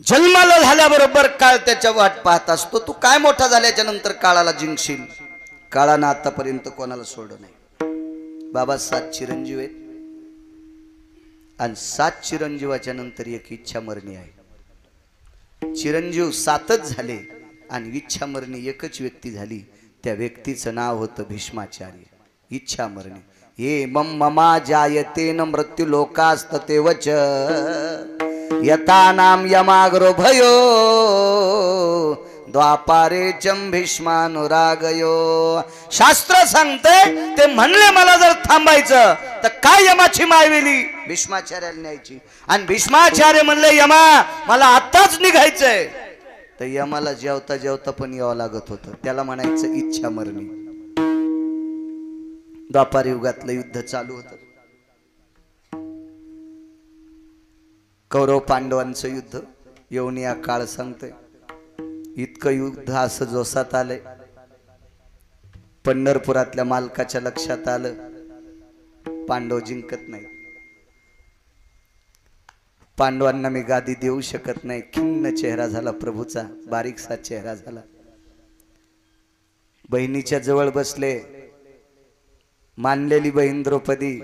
जन्माला झाल्याबरोबर काळ त्याच्या वाट पाहत असतो. तू काय मोठा झाल्याच्या नंतर काळाला जिंकशील. काळानं आतापर्यंत कोणाला सोडलं नाही. बाबा 7 चिरंजीव आहेत आणि 7 चिरंजीवाच्या नंतर एक इच्छा मरणी आहे. चिरंजीव 7च झाले आणि इच्छा मरणी एकच व्यक्ती झाली. त्या व्यक्तीचं नाव होतं भीष्माचार्य. इच्छा मरणी ये मम्मा जायते न मृत्यू लोकास्ततेवच यथा नाम यमाग्रो भयो द्वापारे चम भीष्मानुरागयो. शास्त्र सांगते ते म्हणले मला जर थांबायचं तर काय यमाची मायवेली भीष्माचार्याला न्यायची. आणि भीष्माचार्य म्हणले यमा मला आताच निघायचंय. तर यमाला जेवता जेवता पण यावं लागत होतं. त्याला म्हणायचं इच्छा मरणी. द्वापार युगातलं युद्ध चालू होतं. कौरव पांडवांचं युद्ध येऊन या काळ सांगतोय. इतकं युद्ध असं जोसात आलंय. पंढरपुरातल्या मालकाच्या लक्षात आलं पांडव जिंकत नाही. पांडवांना मी गादी देऊ शकत नाही. खिन्न चेहरा झाला प्रभूचा. बारीकसा चेहरा झाला. बहिणीच्या जवळ बसले. मानलेली बहीण द्रौपदी.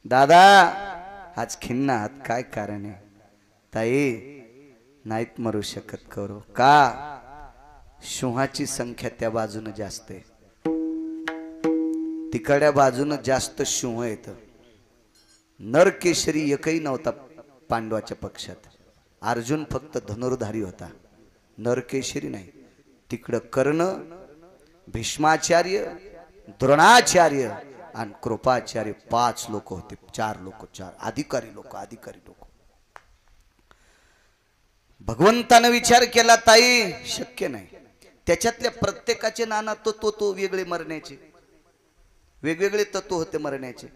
दादा आज खिन्न आहात काय कारण आहे. ताई नाहीत मरू शकत कौरव. का सिंहाची संख्या त्या बाजूने जास्त आहे. तिकडच्या बाजूने जास्त सिंह येत. नरकेशरी एकही नव्हता पांडवाच्या पक्षात. अर्जुन फक्त धनुर्धारी होता. नरकेशरी नाही. तिकडं कर्ण, भीष्माचार्य, द्रोणाचार्य आणि कृपाचार्य 5 लोक होते. 4 अधिकारी लोक. भगवंतानं विचार केला ताई शक्य नाही. त्याच्यातल्या प्रत्येकाचे नाना तो वेगळे मरण्याचे वेगवेगळे तत्व होते मरण्याचे.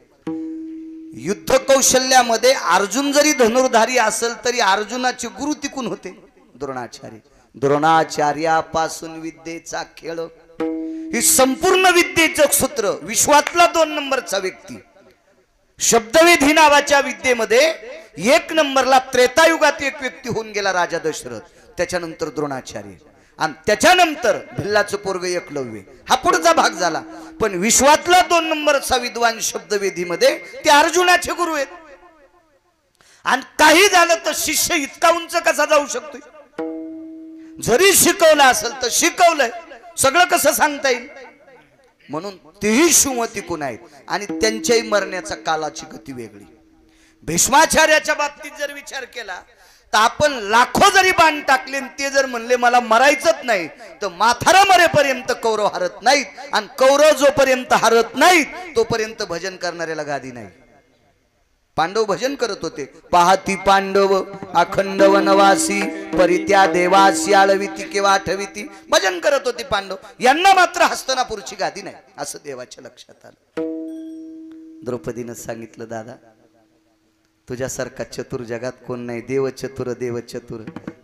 युद्ध कौशल्यामध्ये अर्जुन जरी धनुर्धारी असेल तरी अर्जुनाचे गुरु तिकून होते द्रोणाचार्य. द्रोणाचार्यापासून विद्येचा खेळ. ही संपूर्ण विद्येचं सूत्र. विश्वातला 2 नंबरचा व्यक्ती. शब्दवेधी नावाच्या विद्येमध्ये 1 नंबरला त्रेतायुगात एक व्यक्ती होऊन गेला राजा दशरथ. त्याच्यानंतर द्रोणाचार्य आणि त्याच्यानंतर भिल्लाचं पोरग एकलव्य. हा पुढचा भाग झाला. पण विश्वातला 2 नंबरचा विद्वान शब्दवेधीमध्ये ते अर्जुनाचे गुरु आहेत. आणि काही झालं तर शिष्य इतका उंच कसा जाऊ शकतोय. जरी शिकवलं असेल तर शिकवलंय सगळं कसं सांगता येईल. म्हणून तेही सिंह तिकून आहेत आणि त्यांच्याही मरण्याचा कालाची गती वेगळी. भीष्माचार्याच्या बाबतीत जर विचार केला तर आपण लाखो जरी बाण टाकले ते जर म्हणले मला मरायचंच नाही तर माथारा मरेपर्यंत कौरव हरत नाहीत. आणि कौरव जोपर्यंत हरत नाहीत तोपर्यंत भजन करणाऱ्याला गादी नाही. पांडव भजन करत होते. पाहती पांडव अखंड वनवासी परित्या देवासी आळविती केव्हा आठविती. भजन करत होते पांडव. यांना मात्र हस्तिनापूरची गादी नाही असं देवाच्या लक्षात आलं. द्रौपदीनं सांगितलं दादा तुझ्यासारखा चतुर जगात कोण नाही. देव चतुर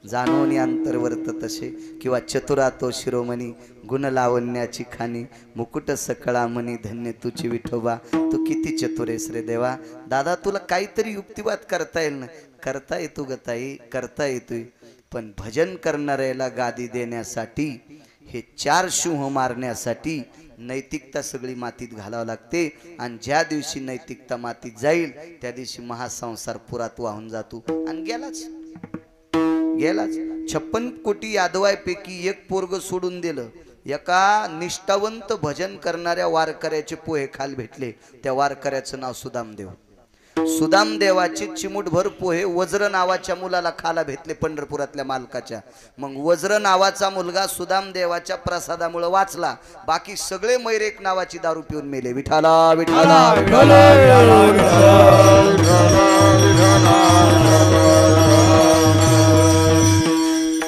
जाणोनी अंतर्वर्त तसे किंवा चतुरा तो शिरोमणी गुण लावण्याची खाणी मुकुट सकळा मनी धन्य तुझी विठोबा. तू किती चतुर आहेस रे देवा. दादा तुला काहीतरी युक्तिवाद करता येईल ना. करता येतो ग ताई करता येतोय. पण भजन करणाऱ्याला गादी देण्यासाठी हे 4 सिंह मारण्यासाठी नैतिकता सगळी मातीत घालावं लागते. आणि ज्या दिवशी नैतिकता मातीत जाईल त्या दिवशी महासंसार पुरात वाहून जातो. आणि गेलाच 56 कोटी यादवापैकी एक पोरग सोडून दिलं. एका निष्ठावंत भजन करणाऱ्या वारकऱ्याचे पोहे खाल भेटले. त्या वारकऱ्याचं नाव सुदामदेव. सुदामदेवाचे चिमुटभर पोहे वज्र नावाच्या मुलाला खाला भेटले पंढरपुरातल्या मालकाच्या. मग वज्र नावाचा मुलगा सुदामदेवाच्या प्रसादामुळे वाचला. बाकी सगळे मैरेक नावाची दारू पिऊन मेले. विठाला विठाला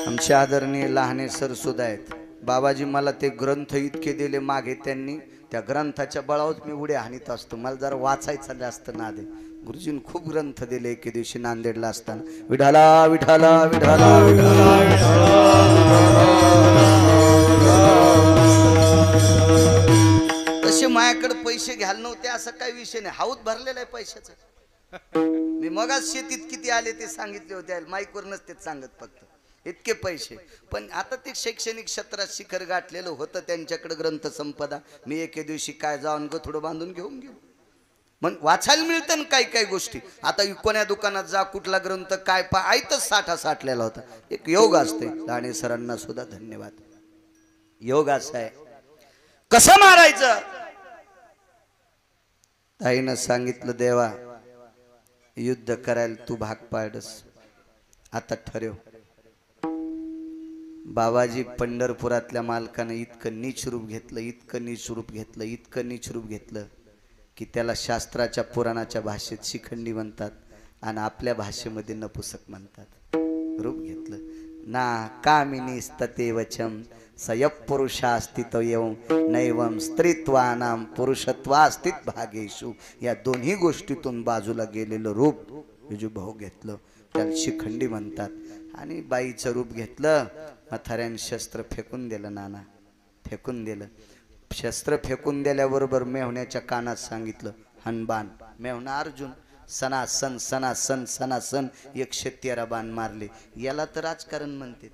आमचे आदरणीय लहाने सर सुद्धा आहेत. बाबाजी मला ते ग्रंथ इतके दिले मागे त्यांनी. त्या ग्रंथाच्या बळावर मी उड्या हाणीत असतो. मला जरा वाचायचं जास्त नाद आहे. गुरुजींनी खूप ग्रंथ दिले. एके दिवशी नांदेडला असताना विठाला विठाला विठाला तसे माझ्याकडे पैसे घ्यायला नव्हते असं काही विषय नाही. हाऊत भरलेला आहे पैशाचा. मी मगाच शेतीत किती आले ते सांगितले होते, माईकवर नसतेच सांगत, फक्त इतके पैसे. पण आता ते शैक्षणिक क्षेत्रात शिखर गाठलेलं होतं, त्यांच्याकडे ग्रंथ संपदा. मी एके दिवशी काय जाऊन थोडं बांधून घेऊन गेलो. मग वाचायला मिळतं ना काही काही गोष्टी. आता कोण्या दुकानात जा, कुठला ग्रंथ काय आयतच साठा साठलेला होता. एक योग असते. दाणे सरांना सुद्धा धन्यवाद. योग असा आहे, कसं मारायचं. ताईनं सांगितलं, देवा युद्ध करायला तू भाग पाडस, आता ठरव. बाबाजी पंढरपुरातल्या मालकानं इतकं नीच रूप घेतलं, इतकं नीच रूप घेतलं, इतकं नीच रूप घेतलं की त्याला शास्त्राच्या पुराणाच्या भाषेत शिखंडी म्हणतात आणि आपल्या भाषेमध्ये नपुसक म्हणतात. रूप घेतलं ना. कामिनी स्तते वचम सयपुरुषास्तित येऊन नैवम स्त्रीत्वानाम पुरुषत्वास्तित भागेशु. या दोन्ही गोष्टीतून बाजूला गेलेलं रूप विजूभाऊ घेतलं, त्याला शिखंडी म्हणतात. आणि बाईचं रूप घेतलं. म्हाताऱ्याने शस्त्र फेकून दिलं, नाना फेकून दिलं. शस्त्र फेकून दिल्याबरोबर मेहुण्याच्या कानात सांगितलं, हनबान. मेहुणा अर्जुन सनासन सनासन सनासन 113 बाण मारले. याला तर राजकारण म्हणते.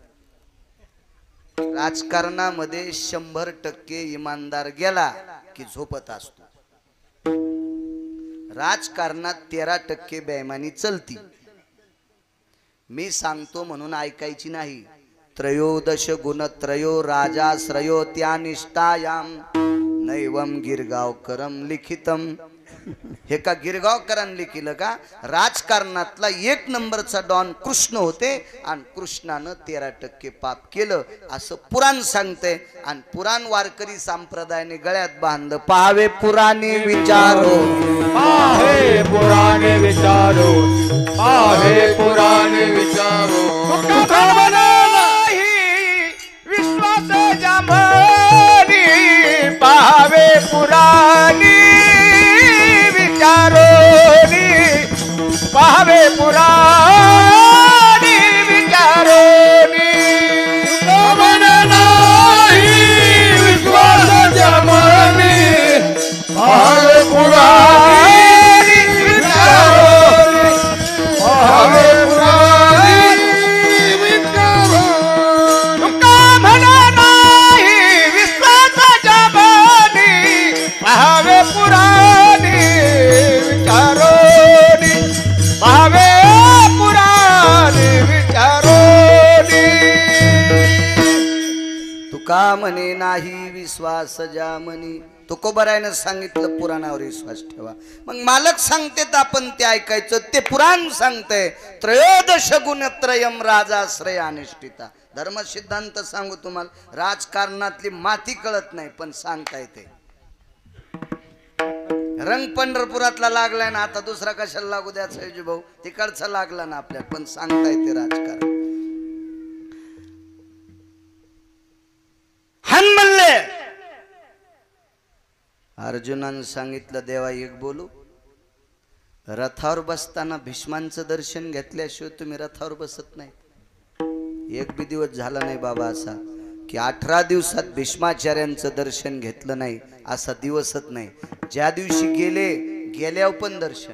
राजकारणामध्ये 100% इमानदार गेला की झोपत असतो. राजकारणात 13% बेईमानी चलती. मी सांगतो म्हणून ऐकायची नाही. त्रयोदश गुणत्रयो राजाश्रयो त्यानिष्ठायाम नैवम गिरगावकरम लिखितम. हे का गिरगावकरांनी लिखिलं का? राजकारणातला 1 नंबरचा डॉन कृष्ण होते आणि कृष्णानं 13% पाप केलं असं पुराण सांगते. आणि पुराण वारकरी संप्रदायाने गळ्यात बांधलं. पाहावे पुराणे विचारो, पाहे पुराणे विचारो, पाहे पुराणे विचारो. विश्वास जमनी पावे पुराणी विचारो, पावे पुराणी विचारो. विश्वास जमनी पावे पुराणी विचारो, पावे तुका म्हणे नाही विश्वास जामनी. तुकोबरायनं सांगितलं पुराणावर विश्वास ठेवा. मग मालक सांगतेत आपण ते ऐकायचं. ते पुराण सांगतंय त्रयोदश गुणत्रयम राजाश्रय अनिष्ठिता. धर्मसिद्धांत सांगू तुम्हाला, राजकारणातली माती कळत नाही पण सांगता येते. रंग पंढरपुरातला लागलाय ना, आता दुसरा कशाला लागू द्या सैजू भाऊ. तिकडचा लागला ना आपल्याला, पण सांगता येते राजकारण. हन म्हणले. अर्जुनानं सांगितलं, देवा एक बोलू. रथावर बसताना भीष्मांचं दर्शन घेतल्याशिवाय तुम्ही रथावर बसत नाही. एक बी दिवस झाला नाही बाबा असा की 18 दिवसात भीष्माचार्यांचं दर्शन घेतलं नाही असा दिवसच नाही. ज्या दिवशी गेल्यावर पण दर्शन,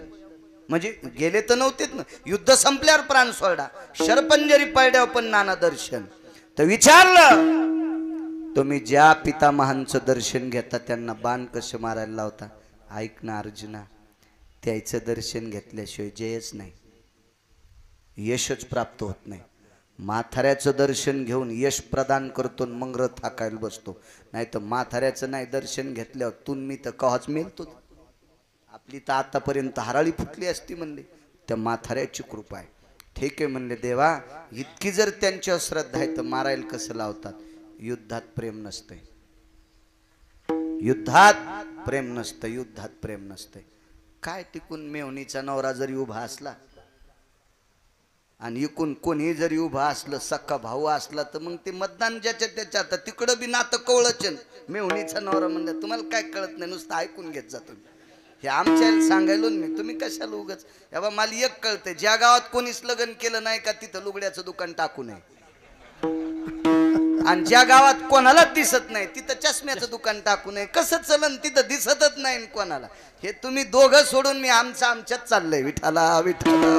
म्हणजे गेले तर नव्हतेच ना, युद्ध संपल्यावर प्राण सोडा, शरपंजरी पडल्यावर पण नाना दर्शन. तर विचारलं, तुम्ही ज्या पितामहांचं दर्शन घेता त्यांना बाण कसे मारायला लावता? ऐक ना अर्जुना, त्याचं दर्शन घेतल्याशिवाय जयच नाही, यशच प्राप्त होत नाही. म्हाताऱ्याचं दर्शन घेऊन यश प्रदान करतो मग रथ हाकायला बसतो. नाही तर म्हाताऱ्याचं नाही दर्शन घेतल्यावर तुम्ही तर कवाच मिळतो. आपली तर आतापर्यंत हराळी फुटली असती म्हणले. त्या म्हाताऱ्याची कृपा आहे. ठीक आहे म्हणले, देवा इतकी जर त्यांच्यावर श्रद्धा आहे तर मारायला कसं लावतात? युद्धात प्रेम नसते, युद्धात प्रेम नसतं, युद्धात प्रेम नसते. काय टिकून मेवणीचा नवरा जरी उभा असला आणि इकून कोणी जरी उभा असलं, सक्का भाऊ असला, तर मग ते मतदान ज्याच्या त्याच्या आता तिकडं बी नातं कवळच. मेवणीचा नवरा म्हणलं तुम्हाला काय कळत नाही, नुसतं ऐकून घेत जा तुम्ही. हे आमच्या सांगायलो मी, तुम्ही कशाला उगाच. बाबा मला एक कळतंय, ज्या गावात कोणीच लग्न केलं नाही का तिथं लुगड्याचं दुकान टाकू नये. आणि ज्या गावात कोणालाच दिसत नाही तिथं चष्म्याचं दुकान टाकू नये. कसं चलन तिथं दिसतच नाही कोणाला. हे तुम्ही दोघं सोडून मी आमच्यात चाललंय. विठाला विठाला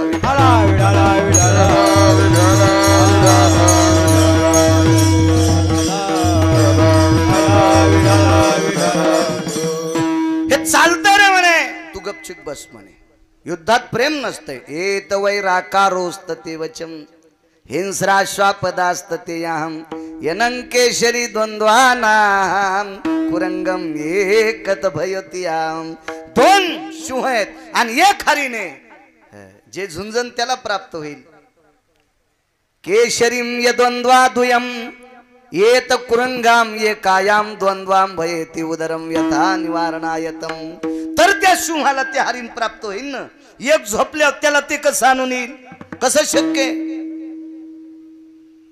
हे चालतं रे म्हणे. तू गपचूप बस म्हणे. युद्धात प्रेम नसतंय. एत वैराकारोस्तते वचम हिंस्राश्वापदास्तते याहम यनंकेशरी द्वंद्वानाम कुरंगम एकत भयतियाम. दोन सिंह आहेत आणि एक हरीने. जे झुंजन त्याला प्राप्त होईल. केशरीम यद्वंद्वा दुयम येत कुरंगाम ये कायाम द्वंद्वाम भयेति उदरम यथा निवारणायतम. तर त्या सिंहाला ते हरिण प्राप्त होईल ना. एक झोपल्यावर त्याला ते कसं आणून येईल. कसं शक्य.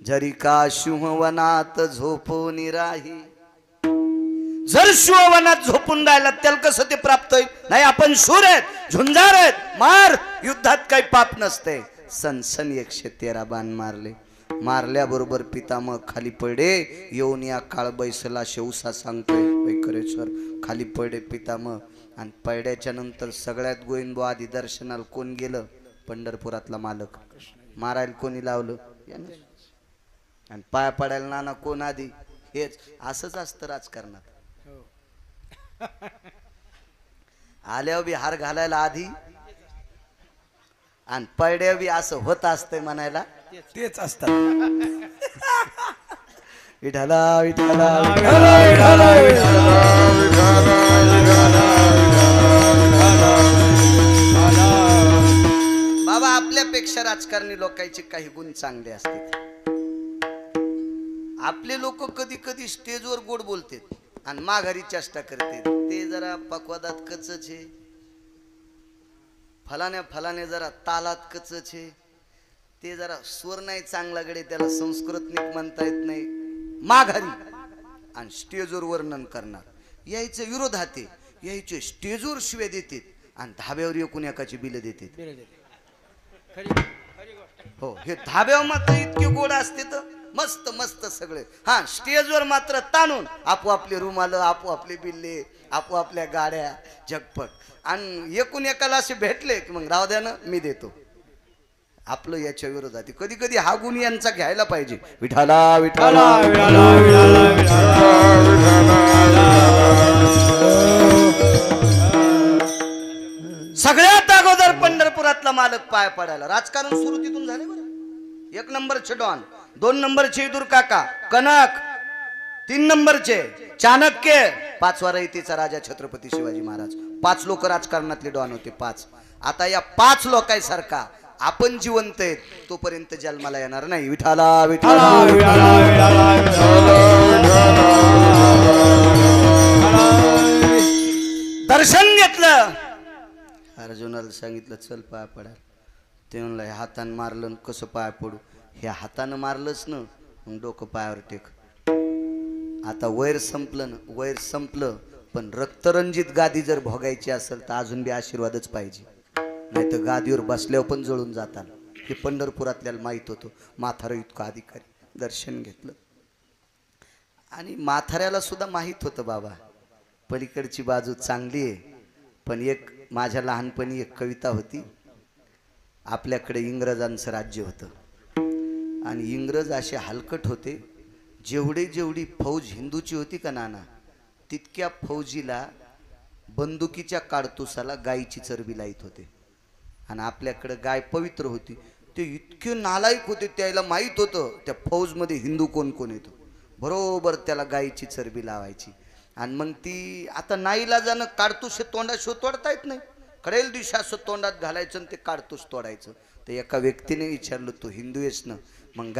जरी का सिंहवनात झोपून राही. जर सिंहवनात झोपून राहिला त्याला कसं ते प्राप्त होईल. नाही आपण शूर आहेत झुंजार आहेत. मार. युद्धात काही पाप नसते. सनसन 113 बाण मारले. मारल्याबरोबर पितामह खाली पडे. येऊन या काळ बैसला शेवसा सांगतोय वैकरेश्वर खाली पडे पितामह. आणि पडल्याच्या नंतर सगळ्यात गोविंद आधी दर्शनाला कोण गेलं. पंढरपुरातला मालक. मारायला कोणी लावलं. आणि पाया पडायला नाना कोण आधी. हेच असंच असतं राजकारणात. आल्यावर बी हार घालायला आधी आणि पडल्या बी असं होत असतंय म्हणायला तेच असतात. विठाला विठाला बाबा. आपल्यापेक्षा राजकारणी लोकांचे काही गुण चांगले असतात. आपले लोक कधी कधी स्टेजवर गोड बोलतात आणि माघारी चेष्टा करते. ते जरा पक्वादात कचच आहे. फलाने जरा तालात कचच आहे. ते जरा स्वर नाही चांगला गडे. त्याला संस्कृत नीट म्हणता येत नाही. माघारी आणि स्टेजवर वर्णन करणार. यायचं विरोधात यायचे स्टेजवर शिव्या देतात आणि धाब्यावर एकूण एकाची बिल देतात. हो हे धाब्यावर मात्र इतके गोड असते तर मस्त मस्त सगळे. हा स्टेजवर मात्र ताणून आपोआपले रुमाल आपोआपले बिल्ले आपोआपल्या गाड्या झगपट. आणि एकूण एकाला असे भेटले की मग राव द्या ना मी देतो. आपलं याच्या विरोधात. कधी कधी हा गुण यांचा घ्यायला पाहिजे. विठाला विठाला सगळ्यात अगोदर पंढरपुरातला मालक पाय पडायला. राजकारण सुरू तिथून झाले बरं. 1 नंबरचे डॉन, 2 नंबरचे इदूर काका कनक, 3 नंबरचे चाणक्य, 5वा रयतेचा राजा छत्रपती शिवाजी महाराज. 5 लोक राजकारणातले डॉन होते. 5. आता या 5 लोकांसारखा आपण जिवंत आहेत तोपर्यंत जन्माला येणार नाही. विठाला विठाला दर्शन घेतलं. अर्जुनाला सांगितलं चल पाया पडाल. ते म्हणलं हातानं मारलं कसं पाया पडू. हे हातानं मारलंच ना मग डोकं पायावर टेक. आता वैर संपलं ना. वैर संपलं पण रक्तरंजित गादी जर भोगायची असेल तर अजून बी आशीर्वादच पाहिजे. नाही तर गादीवर बसल्यावर पण जळून जातात. हे पंढरपुरातल्याला माहीत होतं. म्हातारं इतकं अधिकारी. दर्शन घेतलं आणि म्हाताऱ्याला सुद्धा माहीत होतं बाबा पलीकडची बाजू चांगली आहे. पण एक माझ्या लहानपणी एक कविता होती. आपल्याकडे इंग्रजांचं राज्य होतं आणि इंग्रज असे हलकट होते. जेवढी फौज हिंदूची होती का नाना तितक्या फौजीला बंदुकीच्या काडतुसाला गायीची चरबी लाईत होते. आणि आपल्याकडे गाय पवित्र होती. ते इतके नालायक होते. त्याला माहीत होतं त्या फौजमध्ये हिंदू कोण कोण येतो. बरोबर त्याला गायीची चरबी लावायची. आणि मग ती आता नाईलाजानं काडतूस तोंडात तोडता येत नाही. कडेल दिवशी असं तोंडात घालायचं आणि ते काडतूस तोडायचं. तर एका व्यक्तीने विचारलं तू हिंदू आहेस ना मग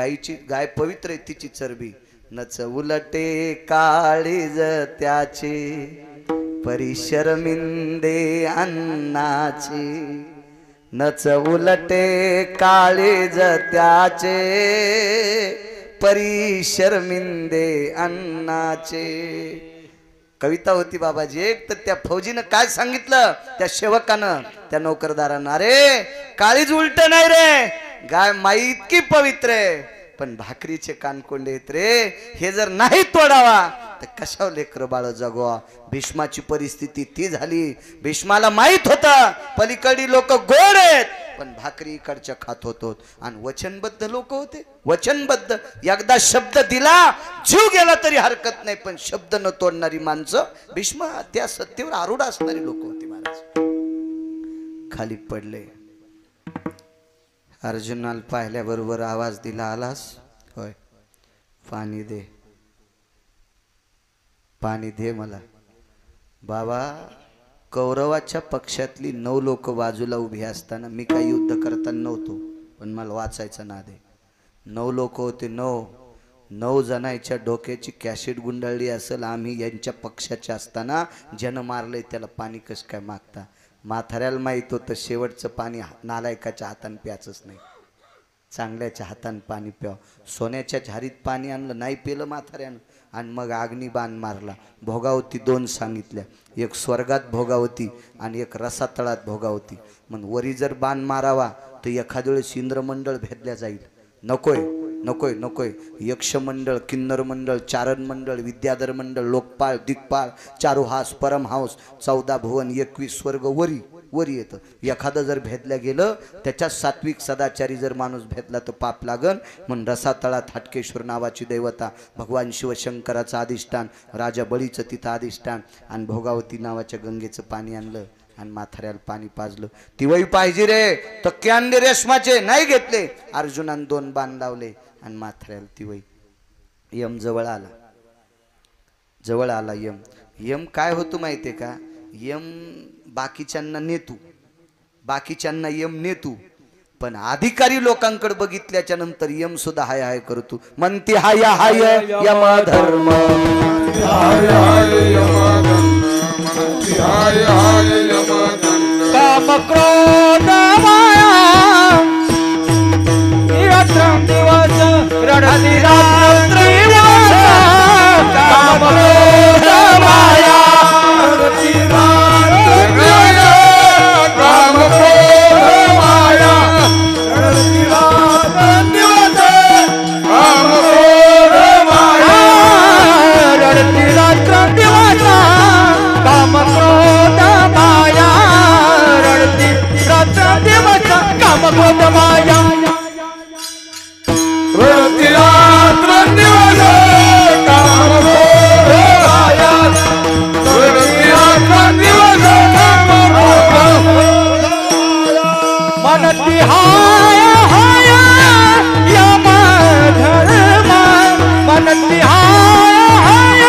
गाय पवित्र आहे तिची चरबी नच उलटे काळीज त्याचे परिशर्मिंदे अन्नाचे. नच उलटे काळीज त्याचे परिशर्मिंदे अन्नाचे. कविता होती बाबाजी. एक तर त्या फौजीनं काय सांगितलं त्या सेवकानं त्या नोकरदारांना. अरे काळीज उलट नाही रे. गाय माई इतकी पवित्र आहे पण भाकरीचे कानकोंडे आहेत रे. हे जर नाही तोडावा तर कशावर लेकर बाळ जगवा. भीष्माची परिस्थिती ती झाली. भीष्माला माहित होता पलीकडली लोक गोड आहेत, पण भाकरी इकडच्या खात होतो. आणि वचनबद्ध लोक होते, वचनबद्ध. एकदा शब्द दिला जीव गेला तरी हरकत नाही, पण शब्द न तोडणारी माणसं भीष्म त्या सत्तेवर आरूढ असणारी लोक होती. महाराज खाली पडले. अर्जुनाला पाहिल्याबरोबर आवाज दिला, आलास होय, पाणी दे, पाणी दे मला. बाबा कौरवाच्या पक्षातली 9 लोक बाजूला उभी असताना मी काही युद्ध करताना नव्हतो, पण मला वाचायचं नाद आहे. 9 लोक होते, 9 जणांच्या डोक्याची कॅसेट गुंडाळली असेल. आम्ही यांच्या पक्षाचे असताना ज्यानं मारलंय त्याला पाणी कसं काय मागता. म्हाताऱ्याला माहित होतं शेवटचं पाणी नालायकाच्या हाताने प्याचंच नाही, चांगल्याच्या हाताने पाणी प्याव. सोन्याच्या झारीत पाणी आणलं, नाही पेलं म्हाताऱ्यानं. आणि मग अग्निबाण मारला. भोगावती 2 सांगितल्या, एक स्वर्गात भोगावती आणि एक रसातळात भोगावती. मग वरी जर बाण मारावा तर एखाद्या वेळेस इंद्रमंडळ भेदल्या जाईल. नकोय नकोय नकोय. यक्षमंडळ, किन्नर मंडळ, चारण मंडळ, विद्याधर मंडळ, लोकपाळ, दिग्पाळ, चारुहास, परमहांस, 14 भुवन, 21 स्वर्ग वरी वरी येतं. एखादं जर भेदल्या गेलं त्याच्यात सात्विक सदाचारी जर माणूस भेदला तर पाप लागन. म्हणून रसातळात हटकेश्वर नावाची दैवता, भगवान शिवशंकराचं अधिष्ठान, राजा बळीचं तिथं अधिष्ठान. आणि भोगावती नावाच्या गंगेचं पाणी आणलं आणि म्हाताऱ्याला पाणी पाजलं. तिवई पाहिजे रे, तर आणले रेशमाचे, नाही घेतले. अर्जुनाने 2 बाण लावले आणि म्हाताऱ्याला तिवई. यम जवळ आला, जवळ आला यम. यम काय होतो माहितीये का, यम बाकीच्यांना नेतू, बाकीच्यांना यम नेतू, पण अधिकारी लोकांकडे बघितल्याच्या नंतर यम सुद्धा हाय हाय करतो. म्हणते हाय हाय यम धर्म, हाय हाय यम हाय हाय यम काम क्रोध माया दिवस रडती रात्र काम क्रोध माया रडती रात्र काम क्रोध माया रडती रात्र दिवस काम क्रोध माया रडती रात्र दिवस काम क्रोध माया रडती रात्र दिवस काम क्रोध माया रडती रात्र दिवस काम क्रोध माया रडती रात्र दिवस काम क्रोध मनती हाय हाय यम धर्म मनती हाय हाय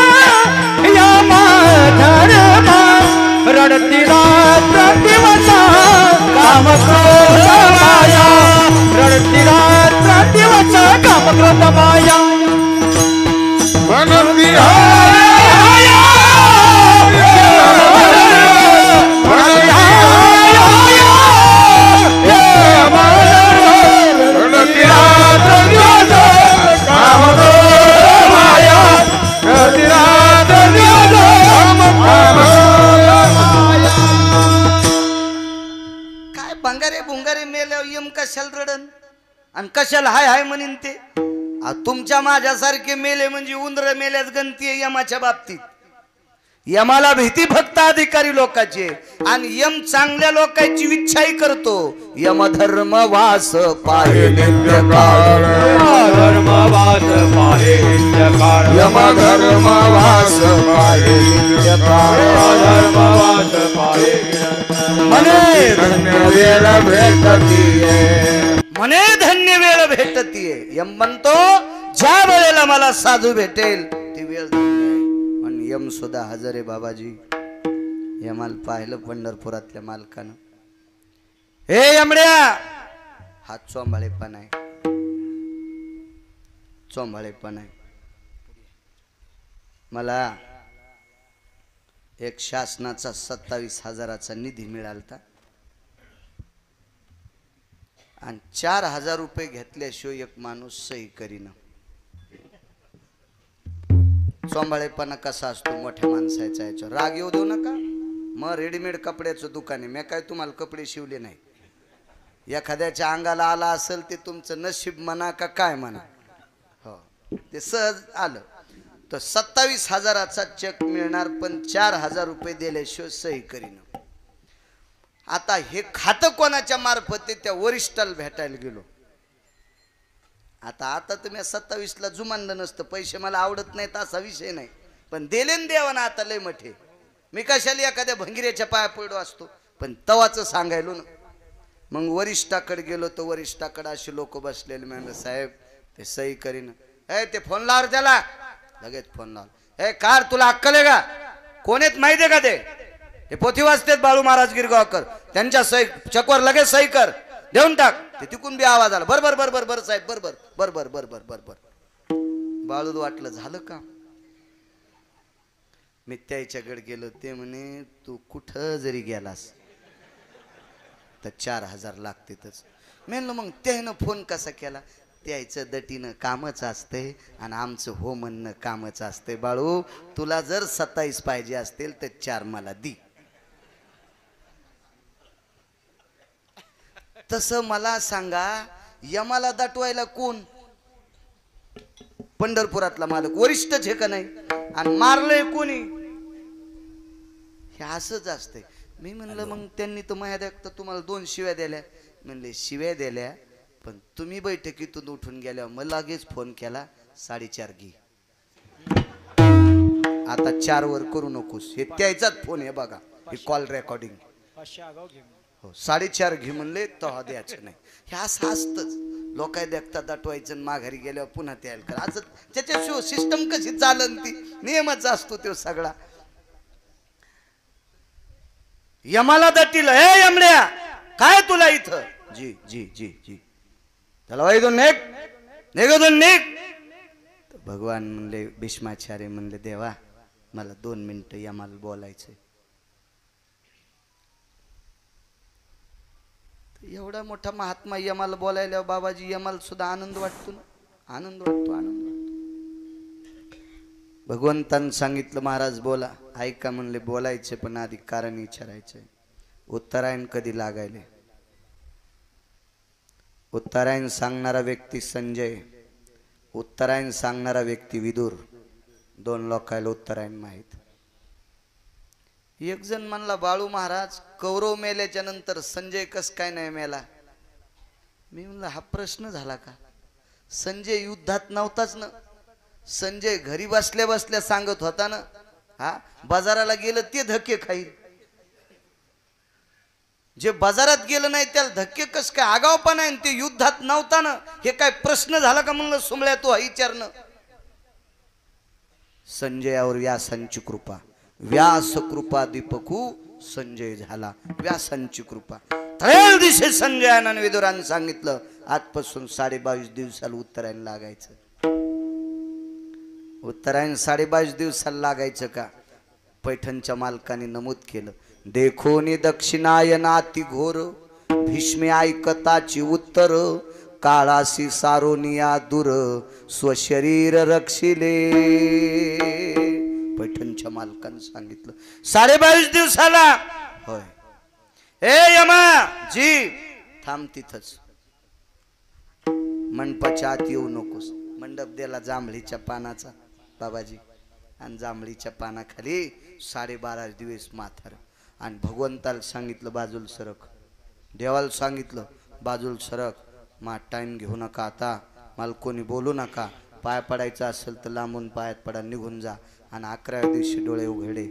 यम धर्म रडती रात्र दिवस काम क्रोध माया रडती रात्र दिवस काम क्रोध माया मनती हाय हाय यम रडती रात्र दिवस काम क्रोध माया रडती रात्र दिवस काम क्रोध माया. काय भंगारे भुंगारे मेल्यावर यम कशाला रडन आणि कशाला हाय हाय म्हणीन ते. तुमच्या माझ्यासारखे मेले म्हणजे उंदर मेल्याच गणती आहे यमाच्या बाबतीत. यमाला भीती फक्त अधिकारी लोकांची, आणि यम चांगल्या लोकांची इच्छाही करतो. यम धर्म वास पाहे नित्य काळ, धर्म वास पाहे नित्य काळ यम धर्म वास पाहे नित्य काळ, धर्म वास पाहे म्हणे धन्य वेळ भेटतीये, म्हणे धन्य वेळ भेटतीये. यम म्हणतो ज्या वेळेला मला साधू भेटेल ती वेळ धन्य आहे. पण यम सुद्धा हजर आहे बाबाजी. यमाला पाहिलं पंढरपुरातल्या मालकानं, हे यमड्या, हा चोंभाळेपण आहे, चोंभाळेपण आहे. मला एक शासनाचा 27,000चा निधी मिळालता आणि 4,000 रुपये घेतल्याशिवाय एक माणूस सही करीना. चोंबाळेपणा कसा असतो मोठ्या माणसाचा. याच्यावर राग येऊ देऊ नका. मग रेडीमेड कपड्याचं दुकान आहे, मी काय तुम्हाला कपडे शिवले नाही. एखाद्याच्या अंगाला आला असेल ते तुमचं नशीब म्हणा का काय म्हणा, हो ते सहज आलं तर 27,000चा चेक मिळणार, पण 4,000 रुपये दिल्याशिवाय सही करीन. आता हे खातं कोणाच्या मार्फत आहे? त्या वरिष्ठाला भेटायला गेलो. आता आता तुम्ही 27ला जुमानलं नसतं, पैसे मला आवडत नाहीत असा विषय नाही, पण दिले न देवा ना आता लय मोठे. मी कशाला एखाद्या भंगिऱ्याच्या पाया पडलो असतो, पण तवाचं सांगायलो ना. मग वरिष्ठाकडे गेलो तर वरिष्ठाकडे असे लोक बसलेले. म्हणलं साहेब ते सही करीन. ते फोन लावर त्याला. लगेच फोन लावला. कार तुला अक्कल आहे का? कोण आहेत माहिती आहे का? ते पोथी वाचतेत बाळू महाराज गिरगावकर, त्यांच्या सही चकवर लगेच सही कर, देऊन टाक. ते तिकून बी आवाज आला, बरोबर बरोबर बरं साहेब, बरोबर बरोबर बरोबर बरोबर. बाळूद वाटलं झालं का. मी त्याच्याकडे गेलो. ते म्हणे तू कुठं जरी गेलास तर 4,000 लागतेच. म्हणलं मग त्यानं फोन कसा केला? त्याचं दटीनं कामच असतंय आणि आमचं हो म्हणणं कामच असतंय. बाळू तुला जर 27 पाहिजे असतील तर 4 मला दी. तसं मला सांगा, यमाला दटवायला कोण? पंढरपुरातला मालक वरिष्ठच हे का नाही? आणि मारलंय कोणी? हे असंच असतंय. मी म्हणलं मग त्यांनी तर माझ्या देखता तुम्हाला 2 शिव्या दिल्या. म्हणले शिव्या दिल्या, पण तुम्ही बैठकीतून उठून गेल्या मग लगेच फोन केला 4.5 घे. आता 4 वर करू नकोस. हे त्याचाच फोन आहे बघा, हे कॉल रेकॉर्डिंग. हो 4.5 घे म्हणले तर द्यायचं नाही. हे असं असतंच. लोक देखता दटवायचं माघारी गेल्यावर पुन्हा त्याला कर. असं त्याच्याशिवाय सिस्टम कशी चालन? ती नियमच असतो तो सगळा. यमाला दटील. हे यमड्या काय तुला इथं? जी जी जी जी त्याला वाईदून नेक निघून निघ. भगवान म्हणले, भीष्माचार्य म्हणले देवा मला 2 मिनिटं यमाला बोलायचंय. एवढा मोठा महात्मा यमाला बोलायला बाबाजी यमाला सुद्धा आनंद वाटतो ना. आनंद वाटतो, आनंद वाटतो. भगवंतानं सांगितलं महाराज बोला. ऐका म्हणले बोलायचे, पण आधी कारण विचारायचंय. उत्तरायण कधी लागायले? उत्तरायण सांगणारा व्यक्ती संजय, उत्तरायण सांगणारा व्यक्ती विदुर. 2 लोकायला उत्तरायण माहित. एक जण म्हणला बाळू महाराज कौरव मेल्याच्या नंतर संजय कस काय नाही मेला? मी म्हणलं हा प्रश्न झाला का? संजय युद्धात नव्हताच ना. संजय घरी बसल्या बसल्या सांगत होता ना, हा बाजाराला गेलं ते धक्के खाईल. जे बाजारात गेलं नाही त्याला धक्के कस काय? आगावपणा आहे. ते युद्धात नव्हता ना. हे काय प्रश्न झाला का? म्हणलं सुमळ्या तू हा विचारणं. संजयावर व्यासांची कृपा. व्यास कृपा दीपकू संजय झाला. व्यासांची कृपा. त्रय दिवशी संजयानं विदुरानं सांगितलं आजपासून 22.5 दिवसाला उत्तरायण लागायचं. उत्तरायण 22.5 दिवसाला लागायचं का? पैठणच्या मालकाने नमूद केलं. देखोनी दक्षिणायनाती घोर भीष्मे ऐकताची उत्तर काळासी सारोनिया दूर स्वशरीर रक्षिले. पैठणच्या मालकानं सांगितलं 22.5 दिवसाला. होय. ए यमा जी थांब तिथंच. मंडपाच्या आत येऊ नकोस. मंडप दिला जांभळीच्या पानाचा बाबाजी, आणि जांभळीच्या पानाखाली 12.5 दिवस माथार. आणि भगवंताला सांगितलं बाजूल सरक. देवाला सांगितलं बाजूल सरक. मा टाइम घेऊ नका आता. मला कोणी बोलू नका. पाय पडायचं असेल तर लांबून पायात पडा, निघून जा. आणि 11व्या दिवशी डोळे उघडे.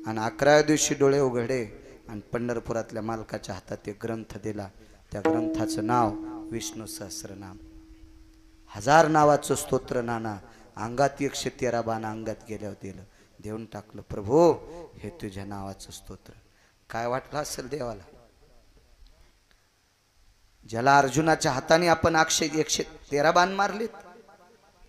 आणि 11व्या दिवशी डोळे उघडे आणि पंढरपुरातल्या मालकाच्या हातात एक ग्रंथ दिला. त्या ग्रंथाचं नाव विष्णू सहस्रनाम. 1000 नावाचं स्तोत्र नाना. अंगात 113 बाण अंगात गेल्यावर दिलं. देऊन टाकलं. प्रभू हे तुझ्या नावाचं स्तोत्र. काय वाटलं असेल देवाला? ज्याला अर्जुनाच्या हाताने आपण 113 बाण मारलेत,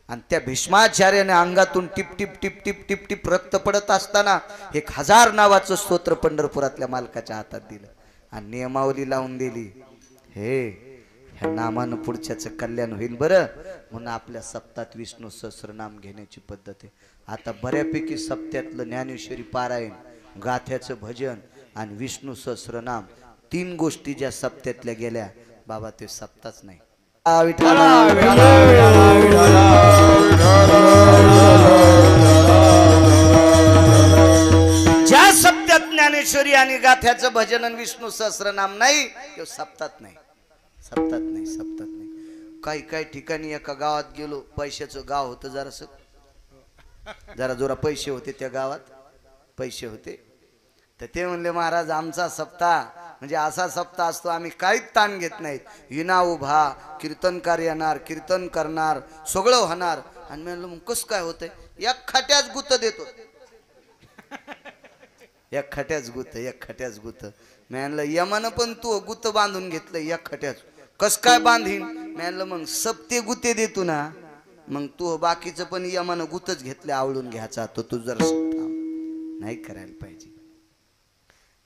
आणि त्या भीष्माचार्याने अंगातून टिप टिप टिप टिप टिप टिप रक्त पडत असताना 1000 नावाचं स्तोत्र पंढरपुरातल्या मालकाच्या हातात दिलं आणि नियमावली लावून दिली. ह्या नामानं पुढच्याचं कल्याण होईल बरं, म्हणून आपल्या सप्तात विष्णू सहस्रनाम घेण्याची पद्धत आहे. आता बऱ्यापैकी सप्त्यातलं ज्ञानेश्वरी पारायण, गाथ्याचं भजन आणि विष्णू सहस्रनाम 3 गोष्टी ज्या सप्त्यातल्या गेल्या बाबा, ते सप्ताच नाही. विठ्ठला गाथ्याचं भजन आणि विष्णू सहस्रनाम नाही किंवा सप्तात नाही, सप्तात नाही, सप्तात नाही. काही काही ठिकाणी एका गावात गेलो, पैशाचं गाव होतं, जरा जोरा पैसे होते त्या गावात, पैसे होते. तर ते म्हणले महाराज आमचा सप्ताह म्हणजे असा सप्ताह असतो, आम्ही काहीच ताण घेत नाहीत. विना उभा कीर्तनकार येणार, कीर्तन करणार, सगळं होणार. आणि म्हणलं मग कसं काय होतंय? एक खट्याच गुत देतो, एक खट्याच गुत, एक खट्याच गुत. म्हणलं यमानं पण तू गुत बांधून घेतलं एक खट्याच, कस काय बांधीन? म्हणलं मग सप्ते गुते देतो ना, मग तू बाकीचं पण यमानं गुतच घेतलं, आवडून घ्यायचा तो तू जर नाही करायला पाहिजे.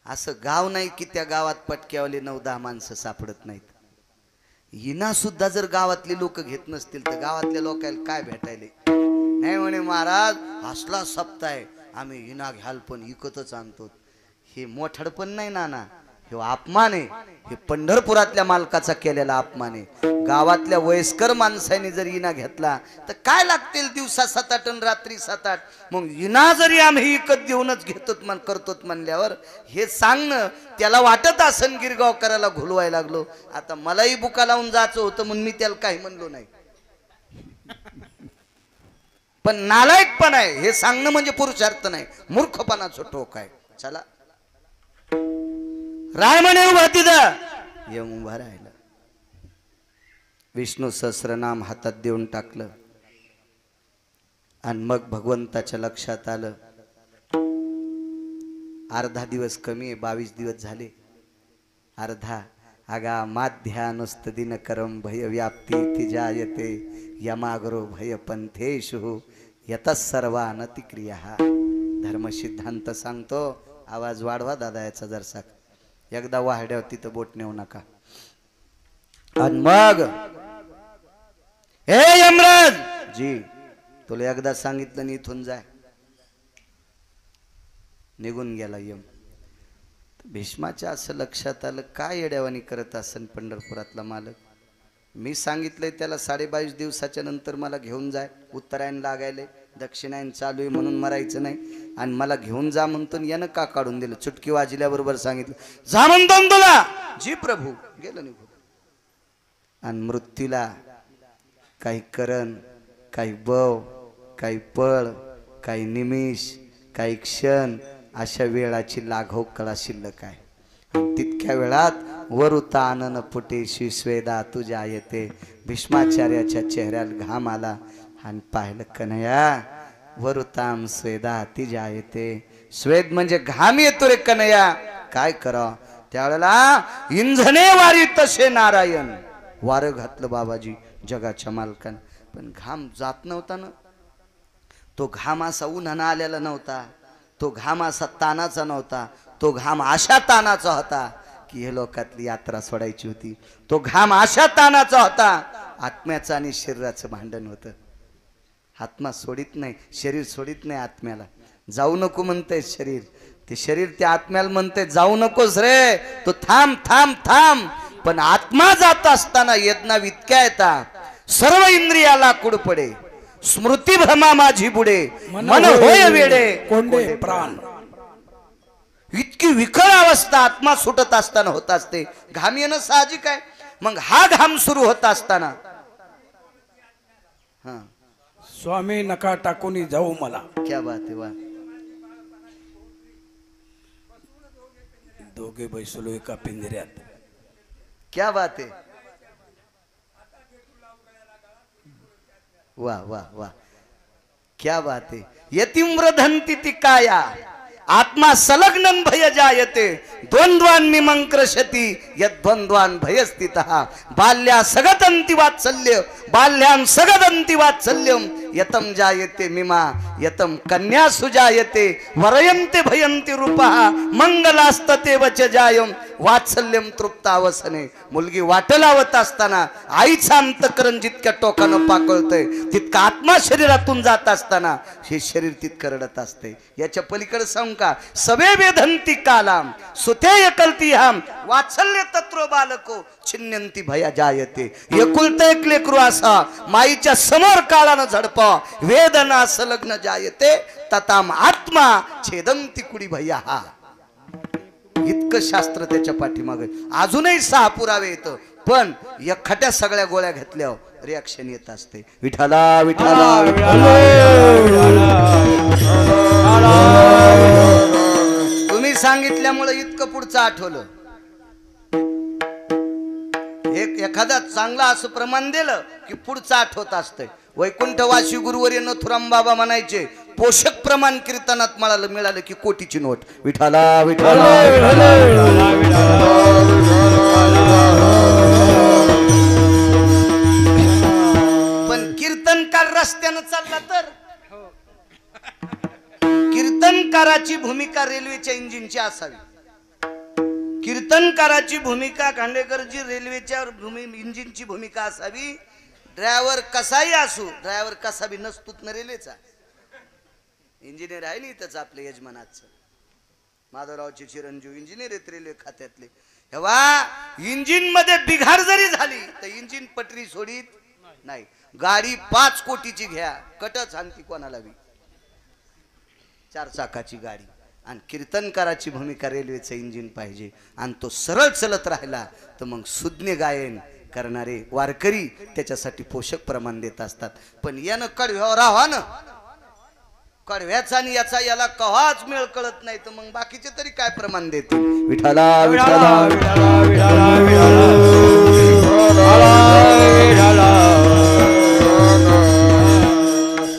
असं गाव नाही की त्या गावात पटक्यावाले 9-10 माणसं सापडत नाहीत. हिना सुद्धा जर गावातले लोक घेत नसतील तर गावातल्या लोकांना काय भेटायले? नाही म्हणे महाराज असला सप्ताह आहे, आम्ही हिना घ्याल पण इकतच आणतो. हे मोठड पण नाही नाना, हे अपमान आहे. हे पंढरपुरातल्या मालकाचा केलेला अपमान आहे. गावातल्या वयस्कर माणसाने जर इना घेतला तर काय लागतील दिवसा 7-8 आणि रात्री 7-8. मग इना जरी आम्ही इकत देऊनच घेतो करतोत म्हणल्यावर हे सांगणं त्याला वाटत असन गिरगाव करायला घुलवायला लागलो. आता मलाही बुका लावून जायचं होतं म्हणून मी त्याला काही म्हणलो नाही. पण नालायकपण आहे हे सांगणं म्हणजे पुरुषार्थ नाही, मूर्खपणाचं टोक आहे. चला राय म्हणे उभा तिथं, येऊन उभा राहिला. विष्णू सहस्रनाम हातात देऊन टाकलं आणि मग भगवंताच्या लक्षात आलं अर्धा दिवस कमी आहे, 22 दिवस झाले. अर्धा आगा माध्यानुस्त दिन करम भय व्याप्ती तिजायते यमाग्रो भय पंथेषु यतः सर्वानति क्रिया. धर्म सिद्धांत सांगतो. आवाज वाढवा दादा याचा जरसा, एकदा वाहड्यावर तिथं बोट नेऊ नका. आणि मग हे यमराज जी तुला एकदा सांगितलं आणि इथून जाय. निघून गेला यम. भीष्माच्या असं लक्षात आलं काय येड्यावानी करत असन पंढरपुरातला मालक. मी सांगितलंय त्याला 22.5 दिवसाच्या नंतर मला घेऊन जाय, उत्तरायण लागायले, दक्षिणायन चालू आहे म्हणून मरायचं नाही, आणि मला घेऊन जा म्हणतो. यानं का काढून दिलं? चुटकी वाजल्याबरोबर सांगितलं जा म्हणतो तुला. जी प्रभू. गेलं निघून. आणि मृत्यूला काही करण, काही बव, काही पळ, काही निमिष, काही क्षण, अशा वेळाची लाघव कळा शिल्लक आहे. तितक्या वेळात वरुता आनन पुटेशी स्वेदा तुझ्या येते. भीष्माचार्याच्या चेहऱ्याला घाम आला आणि पाहिलं कन्हैया वरुताम स्वेदा तिजा येते. स्वेद म्हणजे घाम येतो रे कन्हैया. काय करावं त्यावेळेला इंधने वारी तसे नारायण. वारं घातलं बाबाजी जगाच्या मालकान, पण घाम जात नव्हता ना. तो घाम असा उन्हानं आलेला नव्हता, तो घाम असा तानाचा नव्हता, तो घाम अशा तानाचा होता की हे लोकातली यात्रा सोडायची होती. तो घाम अशा तानाचा होता, आत्म्याचं आणि शरीराचं भांडण होतं. आत्मा सोडित नाही, शरीर सोडित नाही आत्म्याला. जाऊ नको म्हणतंय शरीर, ते शरीर त्या आत्म्याला म्हणतंय जाऊ नकोस रे, तो थांब थांब थांब. पण आत्मा जात असताना यज्ञा इतक्या येतात, सर्व इंद्रियाला कुड पडे, स्मृती भ्रमा माझी बुडे, मन होय वेडे कोंडे प्राण. इतकी विकळ अवस्था आत्मा सुटत असताना होत असते. घाम येणं साहजिक आहे. मग हा घाम सुरू होत असताना हा स्वामी नका टाकून जाऊ मला. क्या बात आहे. वा दोघे बैसलो एका पिंजऱ्यात. क्या बात है. वाह वाह वाह क्या बात है. यतिम वृधंती ती काया आत्मा संलग्नन भय जायते द्वंद्वान मिमंक्रशती यद्वंद्वान भयस्थितः बाल्या सगतंती वात्सल्य बाल्यां सगदंती वात्सल्यम यतम जायते मिमा यतम कन्या सुजायते वरयन्ते भयन्ति रूपः मंगलास्तते वच जायम वात्सल्यम तृप्तावसने. मुलगी वाट लावत असताना आईचं अंतकरण जितक्या टोकानं पाकळतंय तितका आत्मा शरीरातून जात असताना हे शरीर तितकं रडत असते. याच्या पलीकडे सांगू का. सवे वेधंती कालाम सुते कल्ती हम वात्सल्य तत्व बालको छिन्नंती भया जायते. एकुलते एक लेकरू असा माईच्या समोर काळानं झडपा वेदना संलग्न जायते तताम आत्मा छेदंती कुडी भया. हा इतकं शास्त्र त्याच्या पाठीमागे. अजूनही 6 पुरावे येतं, पण एखाद्या सगळ्या गोळ्या घेतल्यावर रिॲक्शन येत असते. विठाला विठाला. तुम्ही सांगितल्यामुळे इतकं पुढचं आठवलं. एखादा चांगला असं प्रमाण दिलं की पुढचं आठवत असतंय. वैकुंठवासी गुरुवर्य नथुराम बाबा म्हणायचे, पोषक प्रमाण कीर्तनात मला मिळालं की कोटीची नोट. विठाला विठाला. पण कीर्तनकार रस्त्यानं चालला तर कीर्तनकाराची भूमिका रेल्वेच्या इंजिनची असावी. कीर्तनकाराची भूमिका खांडेकरची रेल्वेच्या इंजिनची भूमिका असावी. ड्रायव्हर कसाही असू, ड्रायव्हर कसा बी नसतोच ना रेल्वेचा. इंजिनियर आहे ना इथंच आपल्या यजमानाचं, माधवरावचे चिरंजीव इंजिनियर आहेत रेल्वे खात्यातले. तेव्हा इंजिन मध्ये बिघाड जरी झाली तर इंजिन पटरी सोडीत नाही. गाडी 5 कोटीची घ्या, कटच आणती कोणाला बी. 4 चाकाची गाडी. आणि कीर्तनकाराची भूमिका रेल्वेचं इंजिन पाहिजे. आणि तो सरळ चलत राहिला तर मग सुज्ञ गायन करणारे वारकरी त्याच्यासाठी पोषक प्रमाण देत असतात. पण यानं कडव्यावर राहा ना, कडव्याचा आणि याचा याला कवाच मेळ कळत नाही, तर मग बाकीचे तरी काय प्रमाण देतील. विठाला विठाला.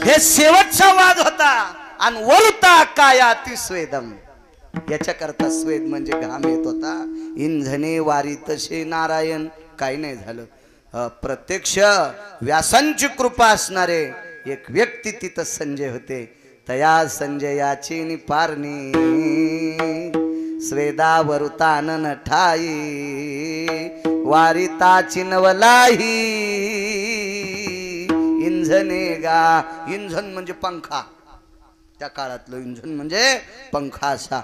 हे शेवटचा वाद होता. आणि वरुता कायाती स्वेदम, याच्याकरता स्वेद म्हणजे घाम येत होता. इंधने वारी तसे नारायण. काही नाही झालं. प्रत्यक्ष व्यासांची कृपा असणारे एक व्यक्ती तिथं संजय होते. तया संजयाची निपारणी स्वेदावरुतानन ठाई वारिताची नवलाही इंधने गा. इंधन म्हणजे पंखा, त्या काळातलं इंधन म्हणजे पंखा असा.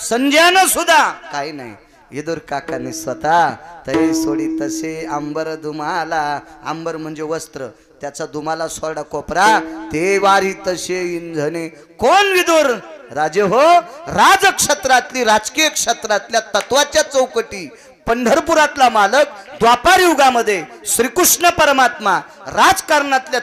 संजयानं सुद्धा काही नाही. येदूर काकांनी स्वतः तै सोडी तसे अंबर दुमाला. अंबर म्हणजे वस्त्र, त्याचा दुमाला सोडा कोपरा. ते वारी तसे इंधने. कोण विदुर? राजे हो. राजक्षेत्रातली, राजकीय क्षेत्रातल्या तत्वाच्या चौकटी. पंढरपुरातला मालक. द्वापार युगामध्ये श्रीकृष्ण परमात्मा राजकारणातल्या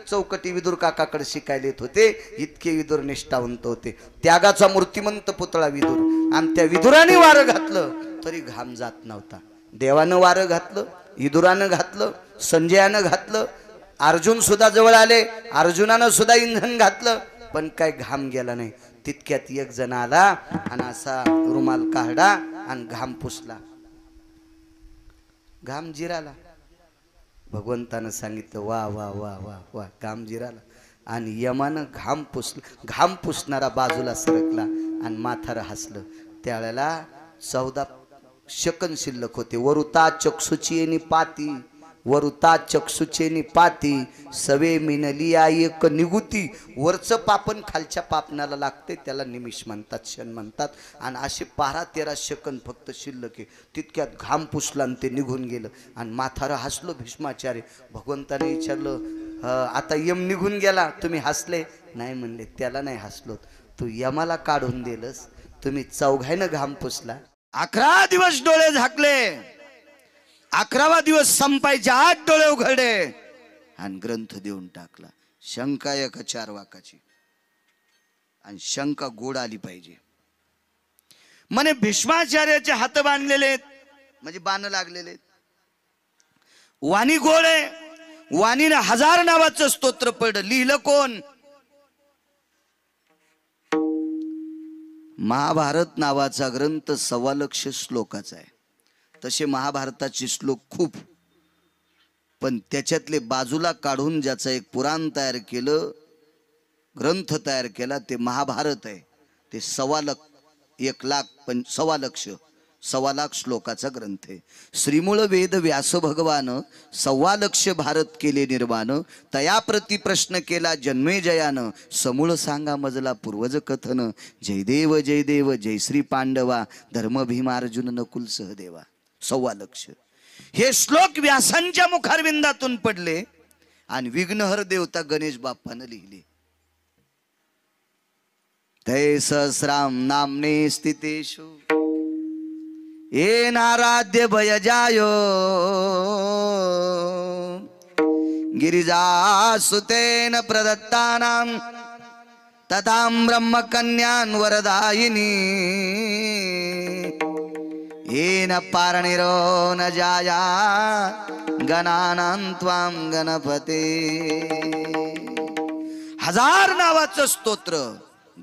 चौकटी विदुर काकाकडे शिकायला येत होते. इतके विदुर निष्ठावंत होते. त्यागाचा मूर्तिमंत पुतळा विदुर. आणि त्या विदुराने वारं घातलं तरी घाम जात नव्हता. देवानं वारं घातलं, विदुरानं घातलं, संजयानं घातलं, अर्जुन सुद्धा जवळ आले, अर्जुनानं सुद्धा इंधन घातलं, पण काय घाम गेला नाही. तितक्यात एक जण आला आणि असा रुमाल काढला आणि घाम पुसला. घाम जिराला. भगवंतानं सांगितलं वा वा वा वा वा, घाम जिराला. आणि यमानं घाम पुसणारा बाजूला सरकला आणि म्हातारं हसलं. त्यावेळेला 14 सेकंद शिल्लक होते. वरुता चक्षुचेनी पाती, वरुता चक्षुचेनी पाती सवे मिनलिया एक निगुती. वरचं पापन खालच्या पापनाला लागते, त्याला निमिष म्हणतात, क्षण म्हणतात. आणि असे 12-13 सेकंद फक्त शिल्लक आहे. तितक्यात घाम पुसला आणि ते निघून गेलं. आणि म्हातारं हसलो. भीष्माचार्य भगवंताने विचारलं आता यम निघून गेला, तुम्ही हसले? नाही म्हणले. त्याला नाही हसलो, तू यमाला काढून दिलंस. तुम्ही चौघायनं घाम पुसला. 11 दिवस डोळे झाकले. 11वा दिवस संपायच्या आत डोळे उघडे आणि ग्रंथ देऊन टाकला. शंका एक 4 वाकाची. आणि शंका गोड आली पाहिजे. म्हणे भीष्माचार्याचे हात बांधलेले म्हणजे बाण लागलेले. वाणी गोड आहे. वाणीने 1000 नावाचं स्तोत्र पडलं. लिहिलं कोण? महाभारत नावाचा ग्रंथ 1.25 लाख श्लोकाचा आहे. तसे महाभारताचे श्लोक खूप, पण त्याच्यातले बाजूला काढून ज्याचं एक पुराण तयार केलं, ग्रंथ तयार केला, ते महाभारत आहे. ते 1.25 लाख श्लोकाचा ग्रंथ आहे. श्रीमूळ वेद व्यास भगवान 1.25 लाख भारत केले निर्माण. तया प्रति प्रश्न केला जन्मे जयानं. समूळ सांगा मजला पूर्वज कथन. जयदेव जयदेव जय श्री पांडवा. धर्म भीमार्जुन नकुल सहदेवा. 1.25 लाख हे श्लोक व्यासांच्या मुखारविंदातून पडले आणि विघ्नहर देवता गणेश बाप्पानं लिहिले. तै सहस्राम नामने स्थितेषु ये नाराध्य भय जायो गिरिजासुतेन प्रदत्तानां तथां ब्रह्मकन्यान् वरदायिनी येन पारणिरो न जाया गणानां त्वां गणपते. हजार नावाचं स्तोत्र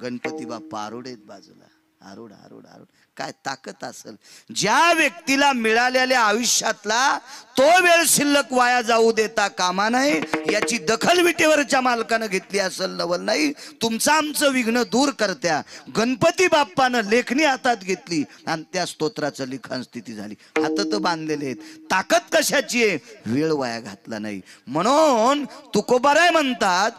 गणपती बाप्पा आरोडेत बाजूला. आरोड आरोड आरोड काय ताकद असेल. ज्या व्यक्तीला मिळालेल्या आयुष्यातला तो वेळ शिल्लक वाया जाऊ देता कामा नये याची दखल विटेवरच्या मालकानं घेतली असेल नवल नाही. तुमचं आमचं विघ्न दूर करत्या गणपती बाप्पानं लेखणी हातात घेतली आणि त्या स्तोत्राचं लिखाण स्थिती झाली. हात तर बांधलेले आहेत. ताकद कशाची आहे. वेळ वाया घातला नाही. म्हणून तुकोबाराय म्हणतात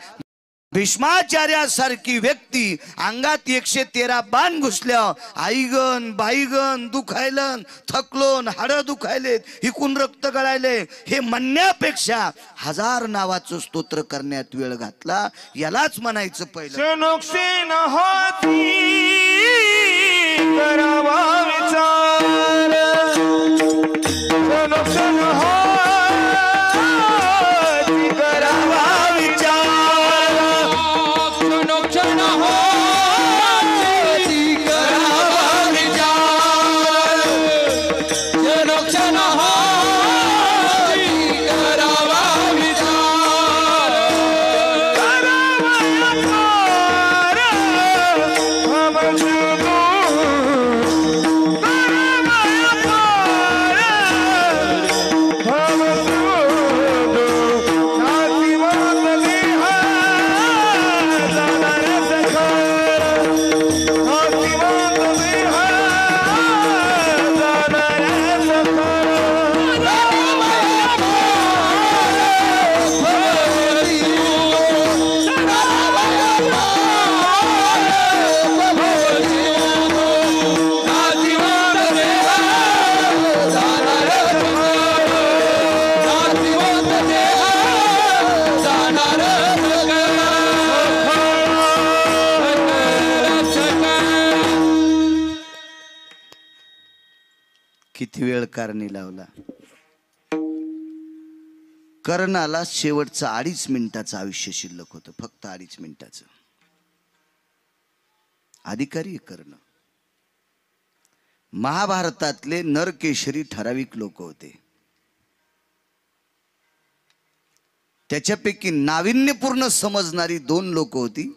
भीष्माचार्यासारखी व्यक्ती अंगात 113 बाण घुसल्या आईगन बाईगन दुखायलन थकलोन हाड दुखायलेत इकून रक्त गळायले हे म्हणण्यापेक्षा 1000 नावाचं स्तोत्र करण्यात वेळ घातला. यालाच म्हणायचं पहिलं नुकसान होती करावा विचार. नुकसान होती करावा विचार. नुकसान होती करावा विचार. नुकसान होती करावा विचार. करावा विचार. हम सुनो करावा विचार. हम सुनो नाती वाली है जाणार सखर. नाती वाली है जाणार किती वेळ कारणी लावला. कर्णाला शेवटचं 2.5 मिनिटाचं आयुष्य शिल्लक होतं. फक्त 2.5 मिनिटाचं. अधिकारी कर्ण महाभारतातले नरकेशरी ठराविक लोक होते. त्याच्यापैकी नाविन्यपूर्ण समजणारी 2 लोक होती.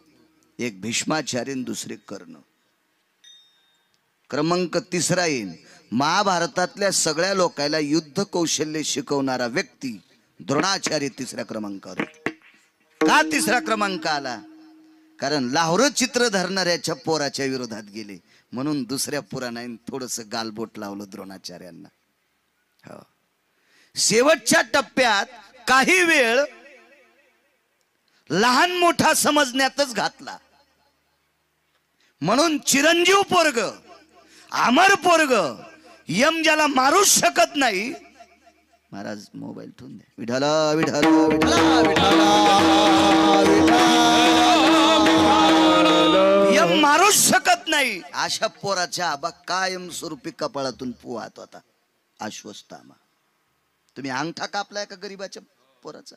एक भीष्माचार्य आणि दुसरे कर्ण. क्रमांक 3 येईल. महाभारतातल्या सगळ्या लोकांना युद्ध कौशल्य शिकवणारा व्यक्ती द्रोणाचार्य 3ऱ्या क्रमांकावर. का 3रा क्रमांक आला. कारण लाहोर चित्र धरणाऱ्याच्या पोराच्या विरोधात गेले म्हणून दुसऱ्या पुराणाने थोडस गालबोट लावलं द्रोणाचार्यांना. हो. शेवटच्या टप्प्यात काही वेळ लहान मोठा समजण्यातच घातला. म्हणून चिरंजीव पोरग अमर पोरग यम ज्याला मारूच शकत नाही. महाराज मोबाईल ठेवून द्या. विठाला विठाला विठाला यम मारूच शकत नाही अशा पोराच्या आबा कायम स्वरूपी कपाळातून पोहात होता. आश्वस्तामा. तुम्ही अंगठा कापलाय का गरीबाच्या पोराचा.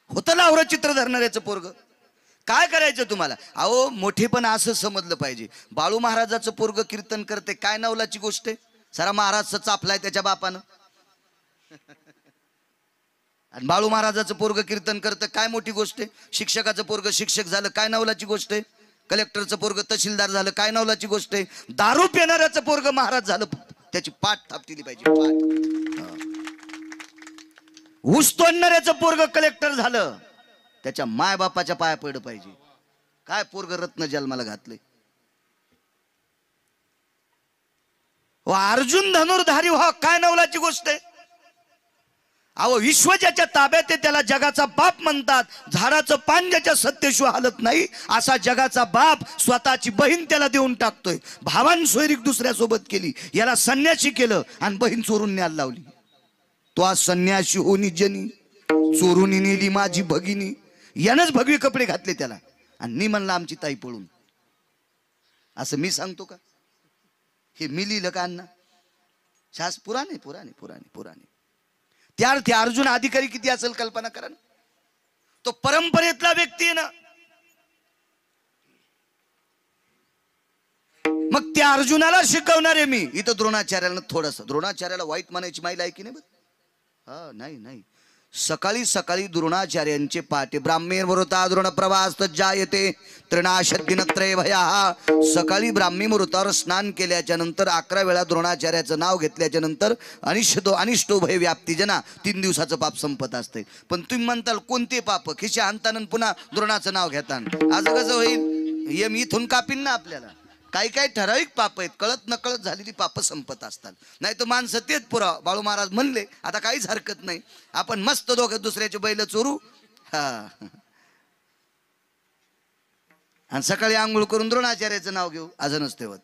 होतं लावरं चित्र धरणाऱ्याचं पोरग. काय करायचं तुम्हाला. अहो मोठे पण असं समजलं पाहिजे. बाळू महाराजाचं पोरग कीर्तन करते काय नवलाची गोष्ट आहे. सारा महाराजचं चापलाय त्याच्या बापानं. आणि बाळू महाराजाचं पोरग कीर्तन करतं काय मोठी गोष्ट आहे. शिक्षकाचं पोरग शिक्षक झालं काय नवलाची गोष्ट आहे. कलेक्टरचं पोरग तहसीलदार झालं काय नवलाची गोष्ट आहे. दारू पिणाऱ्याचं पोरग महाराज झालं त्याची पाठ थापटिली पाहिजे. पाठ. ऊस तोडणाऱ्याचं पोरग कलेक्टर झालं त्याच्या माय बापाच्या पाया पडलं पाहिजे. काय पोरग रत्न जन्माला घातले. अर्जुन धनुर्धारी व्हा काय नवलाची गोष्ट आहे. अहो विश्व ज्याच्या ताब्यात आहे त्याला जगाचा बाप म्हणतात. झाडाचं पान ज्याच्या सत्तेशिवाय हालत नाही असा जगाचा बाप स्वतःची बहीण त्याला देऊन टाकतोय. भावान सोयरीक दुसऱ्यासोबत केली याला संन्याशी केलं आणि बहीण चोरून न्यायला लावली. तो आज संन्याशी होनी जनी चोरून नेली माझी भगिनी. यानंच भगवे कपडे घातले त्याला आणि मी म्हणला आमची ताई पळून. असं मी सांगतो का. हे मी लिहिलं का अण्णा. पुराणे पुराणे पुराणे पुराणे. त्यार्थी अर्जुन अधिकारी किती असेल कल्पना करा ना. तो परंपरेतला व्यक्ती आहे ना. मग त्या अर्जुनाला शिकवणार आहे मी. इथं द्रोणाचार्याला थोडस, द्रोणाचार्याला वाईट म्हणायची माहिती आहे की नाही? हा नाही नाही. सकाळी सकाळी द्रोणाचार्यांचे पाटे ब्राह्मण मुहूर्ता द्रोण प्रवास जायते त्रिनाशदिनत्रय भया. सकाळी ब्राह्मी मुहूर्तावर स्नान केल्याच्या नंतर 11 वेळा द्रोणाचार्याचं नाव घेतल्याच्या नंतर अनिष्टो भय व्याप्ती जना 3 दिवसाचं पाप संपत असते. पण तुम्ही म्हणताल कोणते पाप? खिशे आणताना पुन्हा द्रोणाचं नाव घेताना आज कसं होईल? यम इथून कापीन ना आपल्याला. काही काही ठराविक पाप आहेत, कळत नकळत झालेली पाप संपत असतात. नाही तर माणसं तेच पुरा बाळू महाराज म्हणले, आता काहीच हरकत नाही, आपण मस्त दोघं दुसऱ्याचे बैल चोरू हा आणि सकाळी आंघोळ करून द्रोणाचार्याचं नाव घेऊ असं नसते होत.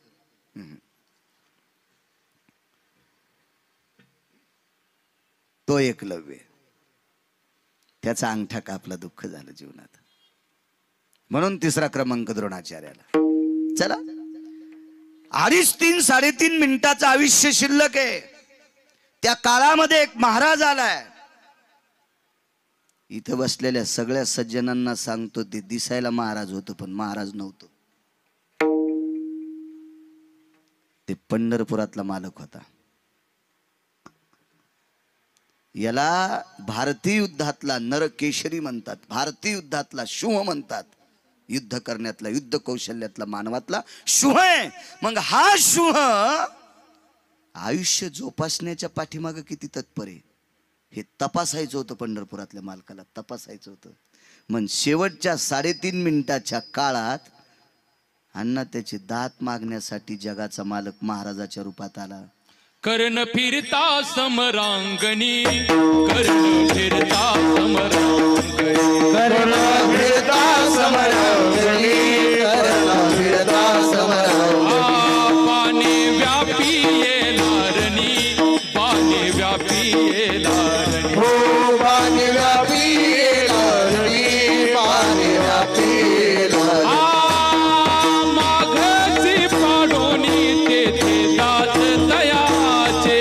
तो एकलव्य, त्याचा अंगठा कापला, दुःख झालं जीवनात. म्हणून 3रा क्रमांक द्रोणाचार्याला. चला 2.5 3.5 मिनिटाचं आयुष्य शिल्लक आहे. त्या काळामध्ये एक महाराज आलाय. इथं बसलेल्या सगळ्या सज्जनांना सांगतो, ते दिसायला महाराज होतं पण महाराज नव्हतं. ते पंढरपुरातला मालक होता. याला भारतीय युद्धातला नरकेशरी म्हणतात, भारतीय युद्धातला शुह म्हणतात. युद्ध करण्यातला, युद्ध कौशल्यातला, मानवातला शुह आहे. मग हा शुह आयुष्य जोपासण्याच्या पाठीमागे किती तत्पर आहे हे तपासायचं होतं. पंढरपुरातल्या मालकाला तपासायचं होतं. मग शेवटच्या 3.5 मिनिटाच्या काळात अण्णा त्याचे दात मागण्यासाठी जगाचा मालक महाराजाच्या रूपात आला. कर्ण फिरता समरांगणी, कर्ण फिरता समरांगणी, कर्ण फिरता समरांगणी, कर्ण फिरता समरांगणी. पाने व्यापी येलारणी, पाने व्यापी येलारणी. हो पाणी व्यापी येलारणी, पाणी व्यापी येलारणी. माघची पाडोनी तेथे दात दयाचे.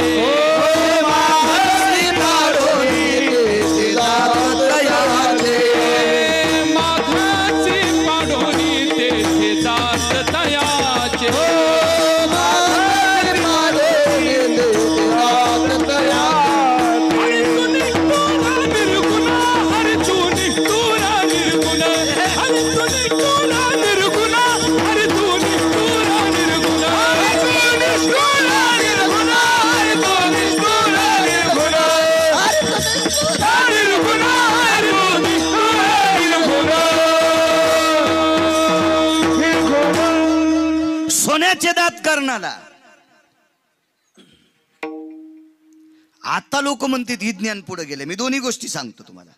माघची पाडोनी तेथे दात दयाचे. माघची पाडोनी तेथे दात दयाचे. माघची पाडोनी तेथे दात दयाचे. हरी तू निष्ठुरा निर्गुण, हरी तू निष्ठुरा निर्गुण, हरी तू निष्ठुरा निर्गुण, हरी तू निष्ठुरा निर्गुण, हरी तू निष्ठुरा निर्गुण, हरी तू निष्ठुरा निर्गुण, हरी तू निष्ठुरा निर्गुण, हरी तू निष्ठुरा निर्गुण. सोन्याचे दात कर्णाला. आता लोक म्हणतात ही ज्ञान पुढे गेले. मी दोन्ही गोष्टी सांगतो तुम्हाला.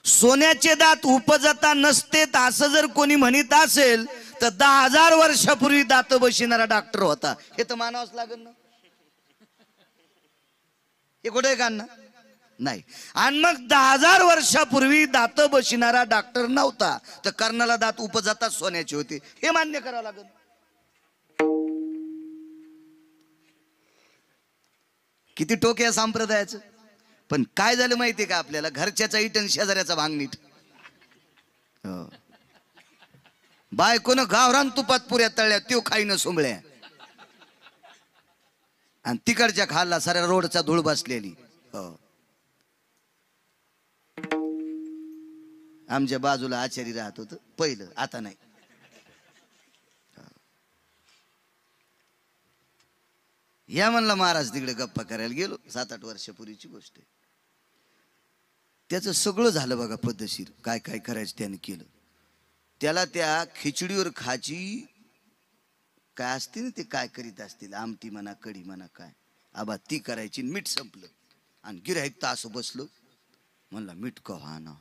सोन्याचे दात उपजता नसतेत असं जर कोणी म्हणत असेल तर 10,000 वर्षापूर्वी दात बसणारा डॉक्टर होता, हे तर मानावंच लागेल ना. हे कुठे का ना नाही. आणि मग 10,000 वर्षापूर्वी दात बसणारा डॉक्टर नव्हता तर कर्णाला दात उपजता सोन्याचे होते, हे मान्य करावं लागेल. किती टोक या संप्रदायाचं. पण काय झालं माहितीये का आपल्याला? घरच्याचा इट आणि शेजाऱ्याचा भांगनीट. बायकोनं गावरान तुपात पुऱ्या तळल्या, त्यो खाईनं सोंबळ्या, आणि तिकडच्या खाल्ला साऱ्या रोडचा धूळ बसलेली. आमच्या बाजूला आचारी राहत होत पहिलं, आता नाही. या म्हणला महाराज तिकडे गप्पा करायला गेलो. 7-8 वर्षापूर्वीची गोष्ट आहे. त्याचं सगळं झालं बघा पद्धतशीर, काय काय करायचं त्याने केलं. त्याला त्या खिचडीवर खाची काय असते ना, ते काय करीत असतील, आमटी म्हणा कढी म्हणा काय, आबा ती करायची. मीठ संपलं आणि गिऱ्हाईक तास बसलो. म्हणला मीठ कव्हा ना.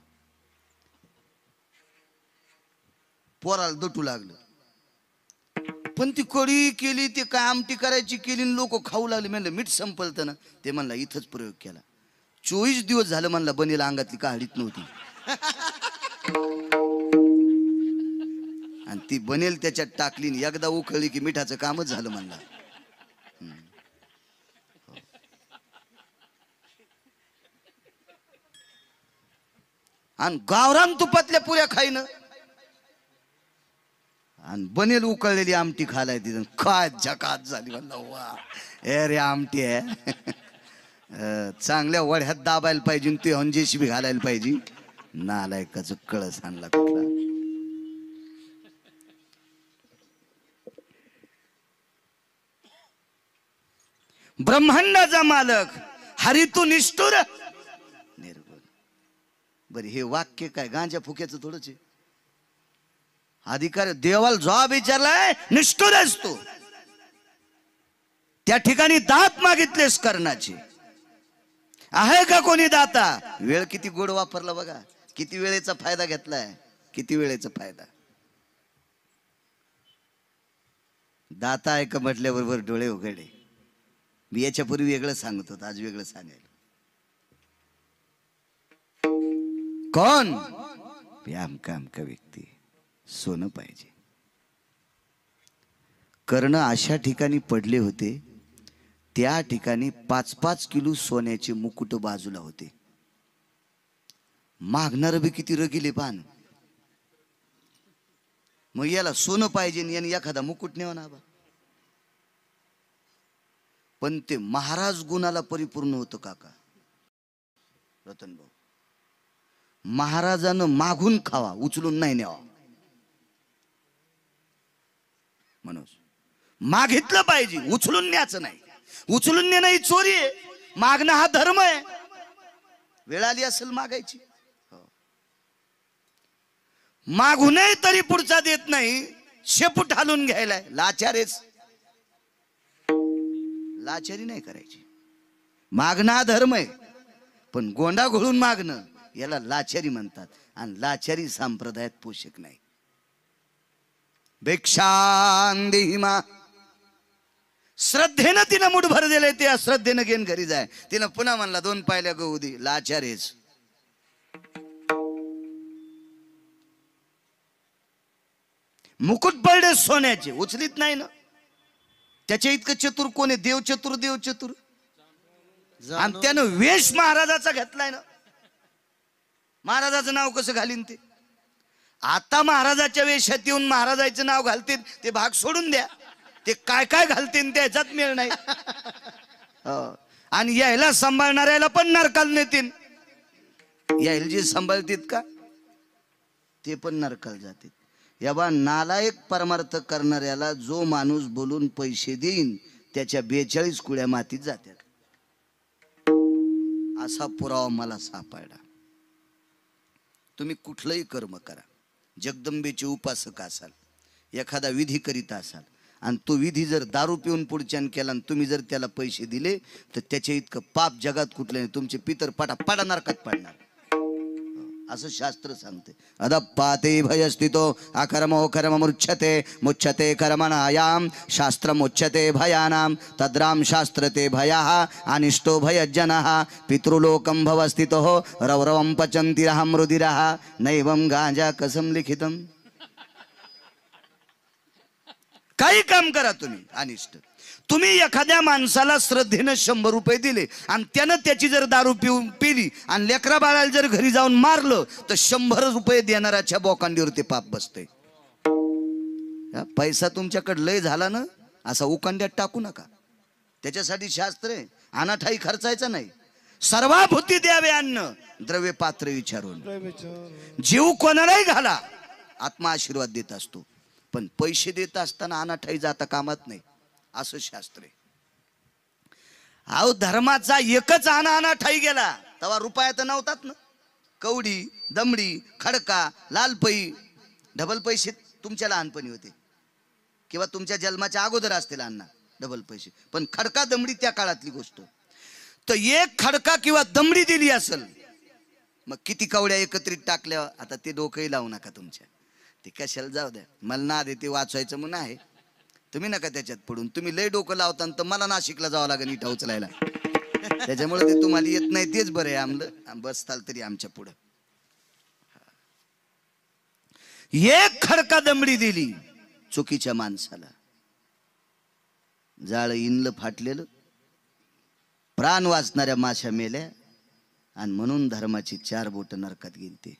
पोराला दटू लागलं. पण ती कढी केली, ते काय आमटी करायची केली, लोक खाऊ लागले. म्हणलं मीठ संपलतं ना. ते म्हणला इथंच प्रयोग केला. 24 दिवस झालं म्हणला बनेला अंगातली काढीत नव्हती. आणि ती बनेल त्याच्यात टाकली, एकदा उखळली की मिठाचं कामच झालं म्हणला. आणि गावरान तुपातल्या पुऱ्या खाईन आणि बनेल उकळलेली आमटी खालाय तिथं काय झकात झाली म्हणलं वा ए रे आमटी आहे चांगल्या वड्यात दाबायला पाहिजे ते अंजेशी बी घालायला पाहिजे नालायकाचं कळस आणला कुठला ब्रह्मांडाचा मालक हरी तू निष्ठुर निर्गुण बरं हे वाक्य काय गांजा फुक्याचं थोडंच आहे अधिकार देवाला जॉब विचारलाय निष्ठुर असतो त्या ठिकाणी दात मागितलेस कर्णाची आहे का कोणी दाता वेळ किती गोड वापरला बघा किती वेळेचा फायदा घेतलाय किती वेळेचा फायदा दाता आहे का म्हटल्याबरोबर डोळे उघडे मी याच्यापूर्वी वेगळं सांगत होतो आज वेगळं सांगेल कोण आमका व्यक्ती सोनं पाहिजे कर्ण अशा ठिकाणी पडले होते त्या ठिकाणी 5-5 किलो सोन्याचे मुकुट बाजूला होते मागणार बी किती रगिले पान मग याला सोनं पाहिजे आणि एखादा मुकुट नेवा ना बा पण ते महाराज गुणाला परिपूर्ण होतं काका रतन भाऊ महाराजानं मागून खावा उचलून नाही न्यावा म्हणून मागितलं पाहिजे उचलून न्यायचं नाही उचलून नेणं ही चोरी आहे मागणं हा धर्म आहे वेळ आली असेल मागायची मागूनही तरी पुढचा देत नाही शेपूट हालून घ्यायलाय लाचारेच लाचारी नाही करायची मागणं हा धर्म आहे पण गोंडा घोळून मागणं याला लाचारी म्हणतात आणि लाचारी संप्रदायात पोषक नाही भिक्षां देहि मा श्रद्धेनं तिनं मुठभर दिले ते अश्रद्धेनं घेऊन घरी जाय तिनं पुन्हा म्हणला 2 पायल्या गहू दे लाचारेच मुकुट पडले सोन्याचे उचलीत नाही ना त्याच्या इतकं चतुर कोण आहे देव चतुर आणि त्यानं वेश महाराजाचा घेतलाय ना महाराजाचं नाव कसं घालीन ते आता महाराजाच्या वेशात येऊन महाराजाचं नाव घालतील ते भाग सोडून द्या ते काय काय घालतील त्याच्यात मेळ नाही आणि यायला सांभाळणाऱ्याला पण नरकाल नेतील यायला जे सांभाळतील का ते पण नरकाल जातील या बा नालायक परमार्थ करणाऱ्याला जो माणूस बोलून पैसे देईन त्याच्या 42 कुळ्या मातीत जातात असा पुरावा मला सापडला तुम्ही कुठलंही कर्म करा जगदंबेचे उपासक असाल एखादा विधी करीत असाल आणि तो विधी जर दारू पिऊन पुढच्यान केला आणि तुम्ही जर त्याला पैसे दिले तर त्याच्या इतकं पाप जगात कुठलं नाही तुमचे पितर पाडा नरकात पडणार असं शास्त्र सांगते अदप्पाते भयस्थितो अकर्मो कर्म मुच्यते कर्मणायाम शास्त्रमुच्यते भयानाम तद्राम शास्त्रते भयः अनिष्टो भयज्जनः पितृलोकं भवस्थितो रवरवं पचन्ति रहं रुधिरः नैवं गांजा कसं लिखितम काही काम करा तुम्ही अनिष्ट तुम्ही एखाद्या माणसाला श्रद्धेनं 100 रुपये दिले आणि त्यानं त्याची जर दारू पिली आणि लेकरा बाळाला जर घरी जाऊन मारलं तर 100 रुपये देणाऱ्याच्या बोकांडीवर ते पाप बसते पैसा तुमच्याकडे लय झाला ना असा उकांड्यात टाकू नका त्याच्यासाठी शास्त्र आहे अनाठाई खर्चायचा नाही सर्वाभूती द्यावे अन्न द्रव्य पात्र विचारून जीव कोणालाही घाला आत्मा आशीर्वाद देत असतो पण पैसे देत असताना अनाठाई जाता कामात नाही असं शास्त्र आहे अहो धर्माचा एकच आणा ठाई गेला तेव्हा रुपया तर नव्हतात ना कवडी दमडी खडका लालपई डबल पैसे तुमच्या लहानपणी होते किंवा तुमच्या जन्माच्या अगोदर असतील अण्णा डबल पैसे पण खडका दमडी त्या काळातली गोष्ट तर एक खडका किंवा दमडी दिली असेल मग किती कवड्या एकत्रित टाकल्या आता ते डोकंही लावू नका तुमच्या ते कशाला जाऊ द्या मला ना दे ते वाचवायचं म्हणून आहे तुम्ही नका त्याच्यात पडून तुम्ही लय डोकं लावता तर मला नाशिकला जावं लागेल इटा उचलायला त्याच्यामुळे ते तुम्हाला येत नाही तेच बरं आहे आमलं बसताल तरी आमच्या पुढं एक खडका दमडी दिली चुकीच्या माणसाला जाळ इनलं फाटलेलं प्राण वाचणाऱ्या माशा मेल्या आणि म्हणून धर्माची 4 बोट नरकात गेलते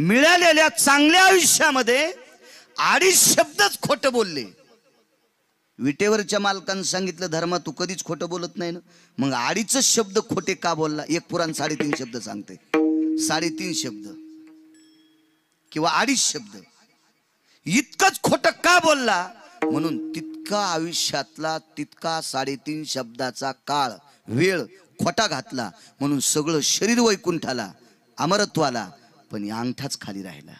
मिळालेल्या चांगल्या आयुष्यामध्ये 2.5 शब्दच खोटं बोलले. विटेवरच्या मालकानं सांगितलं धर्मा तू कधीच खोटं बोलत नाही ना, मग 2.5 शब्द खोटे का बोलला? एक पुराण 3.5 शब्द सांगते. 3.5 शब्द किंवा 2.5 शब्द इतकंच खोटं का बोलला? म्हणून तितका आयुष्यातला तितका 3.5 शब्दाचा काळ वेळ खोटा घातला, म्हणून सगळं शरीर वैकुंठाला अमरत्वाला, पण या अंगठाच खाली राहिला.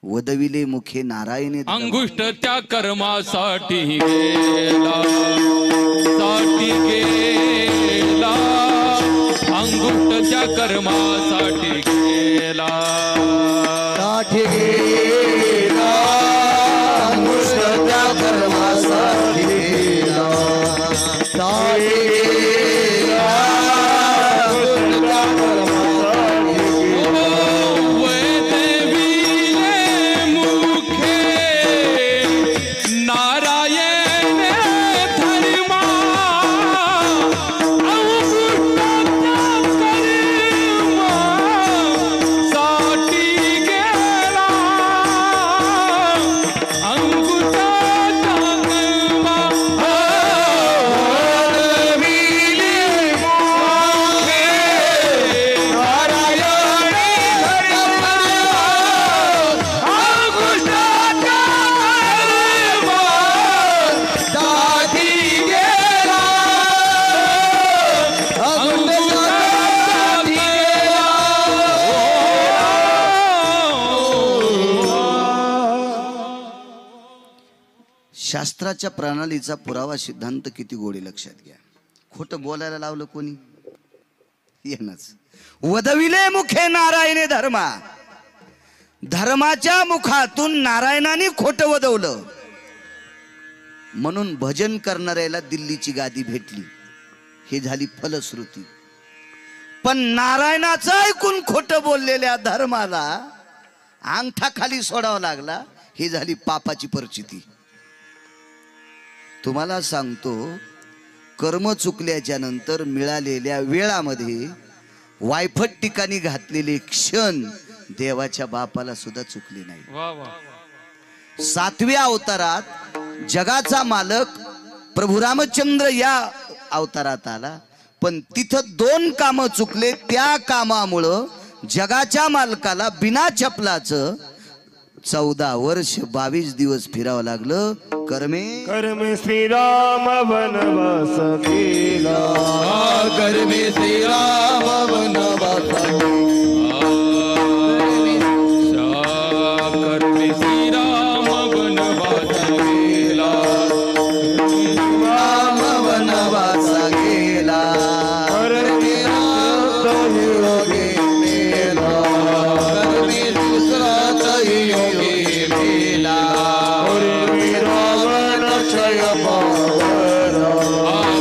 वदविले मुखे नारायणे अंगुष्ठ त्या कर्मासाठी गेला, साठी गेला. अंगुष्ठ त्या कर्मासाठी गेला, साठी गेला. अंगुष्ठ त्या कर्मासाठी गेला, साठी गेला. अंगुष्ठ त्या कर्मासाठी गेला. वैदेविले मुखे नारायण धर्मा. अंगुष्ठ साठी गेला, अंगुष्ठाचा कर्मा. वदविले मुखे नारायण धर्मा. अंगुष्ठाचा कर्मा साठी गेला, अंगुष्ठासाठी गेला. शास्त्राच्या प्रणालीचा पुरावा सिद्धांत किती गोडी लक्षात घ्या. खोटं बोलायला लावलं कोणी? येणच. वदविले मुखे नारायणे धर्मा. धर्माच्या मुखातून नारायणाने खोटं वदवलं, म्हणून भजन करणाऱ्याला दिल्लीची गादी भेटली. ही झाली फलश्रुती. पण नारायणाचं ऐकून खोटं बोललेल्या धर्माला अंगठा खाली सोडावा लागला. ही झाली पापाची परिस्थिती. तुम्हाला सांगतो, कर्म चुकल्याच्या नंतर मिळालेल्या वेळामध्ये वायफट ठिकाणी घातलेले क्षण देवाच्या बापाला सुद्धा चुकले नाही. वा वा. 7व्या अवतारात जगाचा मालक प्रभू रामचंद्र या अवतारात आला, पण तिथं 2 कामं चुकले. त्या कामामुळं जगाच्या मालकाला बिना चपलाचं 14 वर्ष 22 दिवस फिरावं लागलं. कर्मे श्रीराम वनवास केला. कर्मे श्रीराम वनवास कर्मे श्रीराम वनवास गेला, राम वनवास गेला. कर्मे योगे मेला, कर्मे दुसराच योगे मेला. रावण क्षय पावला,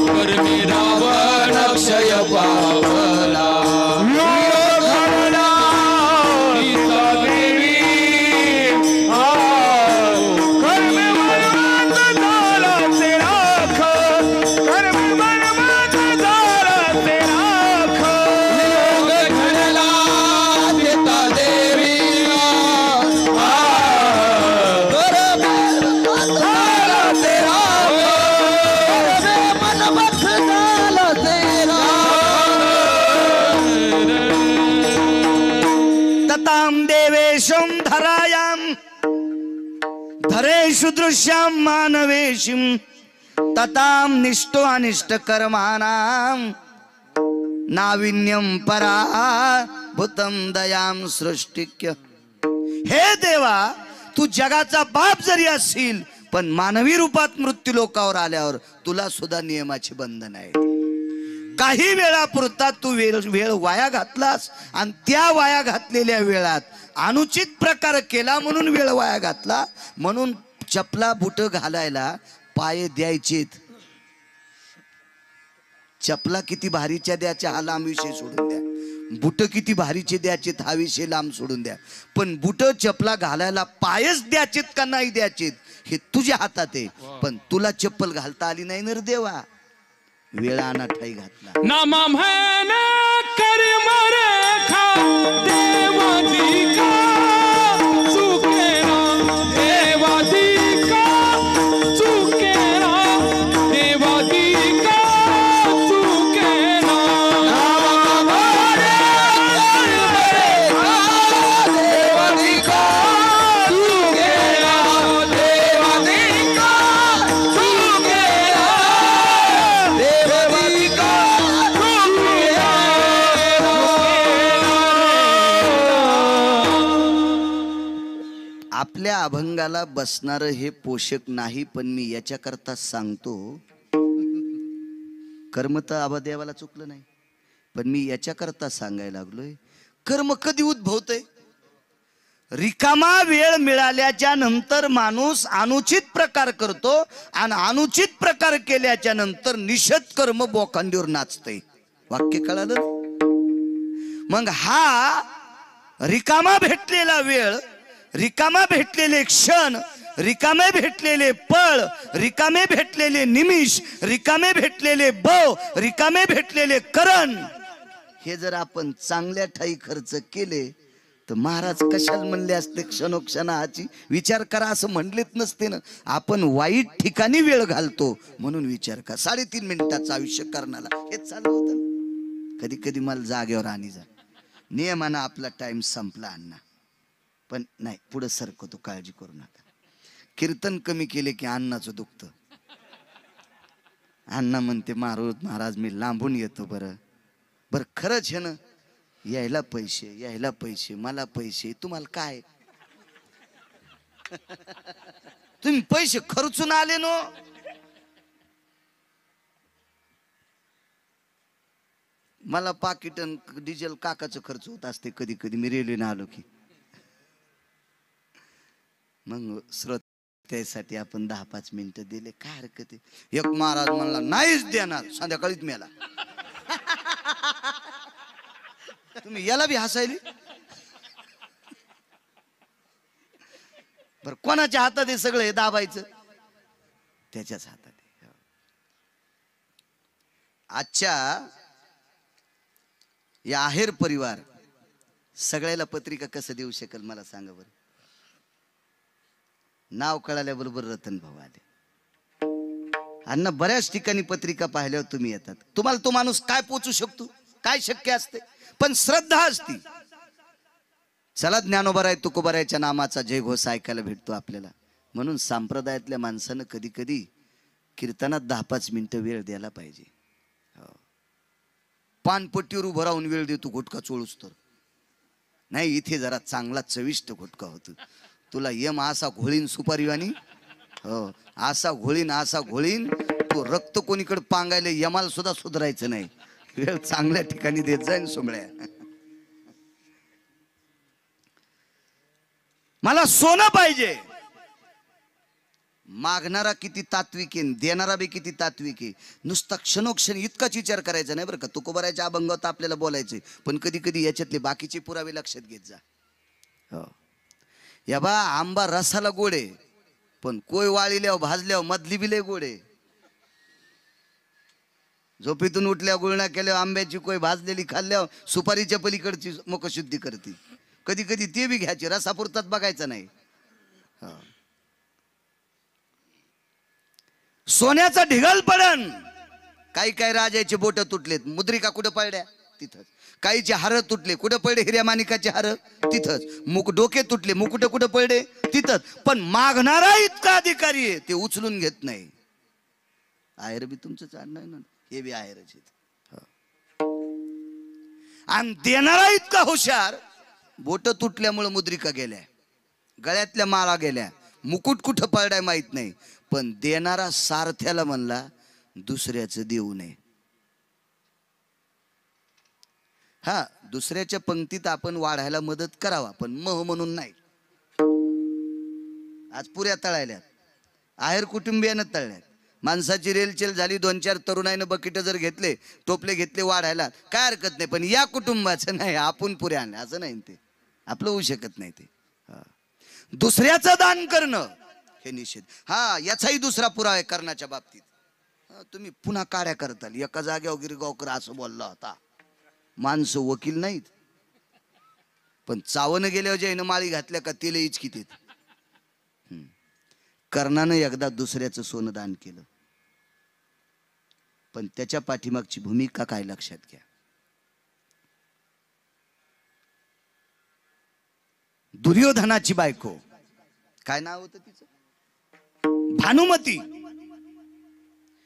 कर्मे रावण क्षय पावला. देवेशं धरायां धरेषु दृश्यां मानवेशिं ततां निष्ठो अनिष्ट कर्माणां नाविन्यं परा भूतं दयां सृष्टिक्य. हे देवा, तू जगाचा बाप जरी असशील, पण मानवी रूपात मृत्यू लोकावर आल्यावर तुला सुद्धा नियमाचे बंधन आहे. काही वेळापुरता तू वेळ वाया घातलास, आणि त्या वाया घातलेल्या वेळात अनुचित प्रकार केला म्हणून वेळ वाया घातला. म्हणून चपला बुट घालायला पाय द्यायचेत. चपला किती भारीच्या द्याच्या हा लांब विषय सोडून द्या. बुट किती भारीचे द्याचेत हा विषय लांब सोडून द्या. पण बुट चपला घालायला पायच द्याचेत का नाही द्याचेत हे तुझ्या हातात आहे. पण तुला चप्पल घालता आली नाही नर देवा, वेळाना ठाई घातला. नामा म्हण कर्म रेखा देवाची आपल्या अभंगाला बसणारं हे पोषक नाही, पण मी याच्याकरता सांगतो. कर्म तर आबादेवाला चुकलं नाही, पण मी याच्याकरता सांगायला लागलोय. कर्म कधी उद्भवतंय? रिकामा वेळ मिळाल्याच्या नंतर माणूस अनुचित प्रकार करतो, आणि अनुचित प्रकार केल्याच्या नंतर निषेध कर्म बोकांडीवर नाचतंय. वाक्य कळालं? मग हा रिकामा भेटलेला वेळ, रिकामा भेटलेले क्षण, रिकामे भेटलेले पळ, रिकामे भेटलेले निमिष, रिकामे भेटलेले बव, रिकामे भेटलेले करण, हे जर आपण चांगल्या ठाई खर्च केले तर महाराज कशाला म्हणले असते क्षणोक्षणाची विचार करा असं म्हणलेच नसते ना. आपण वाईट ठिकाणी वेळ घालतो म्हणून विचार करा. 3.5 मिनिटाचं आयुष्य करण्याला हेच चालू होतं. कधी कधी मला जागेवर आणि जा नियमानं आपला टाइम संपला अण्णा, पण नाही पुढे सरकतो, काळजी करू नका. कीर्तन कमी केले की अण्णाचं दुखतं. अण्णा म्हणते महाराज मी लांबून येतो. बरं बरं खरंच आहे ना, यायला पैसे, यायला पैसे, मला पैसे, तुम्हाला काय? तुम्ही पैसे खर्चून आले नो. मला पाकिट डिझेल काकाचं खर्च होत असते कधी कधी मी रेल्वेने आलो की. मग श्रोत्यासाठी आपण 10-5 मिनिटं दिले, काय हरकत आहे. एक महाराज म्हणला नाहीच देणार, संध्याकाळीच मेला. तुम्ही याला बी हसायली. बर कोणाच्या हातात आहे सगळं हे दाबायचं? त्याच्याच हातात आहे. आजच्या या आहेर परिवार सगळ्याला पत्रिका कसं देऊ शकेल मला सांगा बरं. नाव कळाल्याबरोबर रतन भाऊ आले. अण्णा बऱ्याच ठिकाणी पत्रिका पाहिल्यावर तुम्ही येतात. तुम्हाला तो माणूस काय पोचू शकतो, काय शक्य असते, पण श्रद्धा असती. चला ज्ञानोबराय तुकोबरायच्या नामाचा जयघोष ऐकायला भेटतो आपल्याला. म्हणून संप्रदायातल्या माणसानं कधी कधी कीर्तनात 10-5 मिनिटं वेळ द्यायला पाहिजे. पानपट्टीवर उभं राहून वेळ देतो गुटखा चोळूस तर नाही, इथे जरा चांगला चविष्ट गुटखा होतो. तुला यम असा घोळीन सुपारीवानी, हो असा घोळीन असा घोळीन, तो रक्त कोणीकडे पांगायला यमाला सुद्धा सुधारायचं नाही. वेळ चांगल्या ठिकाणी देत जाईन सोमळ्या. मला सोनं पाहिजे. मागणारा किती तात्विक आहे, देणारा बी किती तात्विक आहे. नुसता क्षणोक्षण इतकाच विचार करायचा नाही बरं का. तुकोबारायच्या अभंगात आपल्याला बोलायचंय, पण कधी कधी याच्यातले बाकीचे पुरावे लक्षात घेत जा. हो या बा आंबा रसाला गोडे, पण कोय वाळील्यावर भाजल्यावर मधली बिले गोडे. झोपेतून उठल्या गुळण्या केल्यावर आंब्याची कोय भाजलेली खाल्ल्यावर सुपारीच्या पलीकडची मुखशुद्धी करते. कधी कधी ते बी घ्यायची, रसापुरतात बघायचं नाही. सोन्याचा ढिगाल पडन. काही काही राजाचे बोट तुटलेत, मुद्रिका कुठं पडल्या तिथंच. काहीचे हार तुटले, कुठं पडले हिऱ्या माणिकाचे हार तिथंच. डोके तुटले, मुकुट कुठं पडले तिथंच. पण मागणारा इतका अधिकारी आहे ते उचलून घेत नाही. आहेर बी तुमचं चालणार आहे ना, हे बी आहेरच. आणि देणारा इतका हुशार, बोट तुटल्यामुळे मुद्रिका गेल्या, गळ्यातल्या माळा गेल्या, मुकुट कुठं पडलाय माहित नाही, पण देणारा सारथ्याला म्हणला दुसऱ्याचं देऊ नये. हा दुसऱ्याच्या पंक्तीत आपण वाढायला मदत करावा, पण मह म्हणून नाही. आज पुऱ्या तळायल्यात, आहेर कुटुंबियानं तळल्यात. माणसाची रेलचेल झाली, 2-4 तरुणाईनं बकेट जर घेतले, टोपले घेतले वाढायला, काय हरकत नाही. पण या कुटुंबाचं नाही, आपण पुऱ्या आणल्या असं नाही, ते आपलं होऊ शकत नाही. ते दुसऱ्याचं दान करणं हे निषेध. हा याचाही दुसरा पुरावा आहे कर्णाच्या बाबतीत. तुम्ही पुन्हा काड्या करताल. एका जागेवर गिरगावकर असं बोलला होता. माणसं वकील नाहीत, पण चावणं गेल्यावर ज्यानं माळी घातल्या का तिला इचकीत येत. कर्णानं एकदा दुसऱ्याचं सोनं दान केलं, पण त्याच्या पाठीमागची भूमिका काय लक्षात घ्या. दुर्योधनाची बायको, काय नाव होतं तिचं, भानुमती,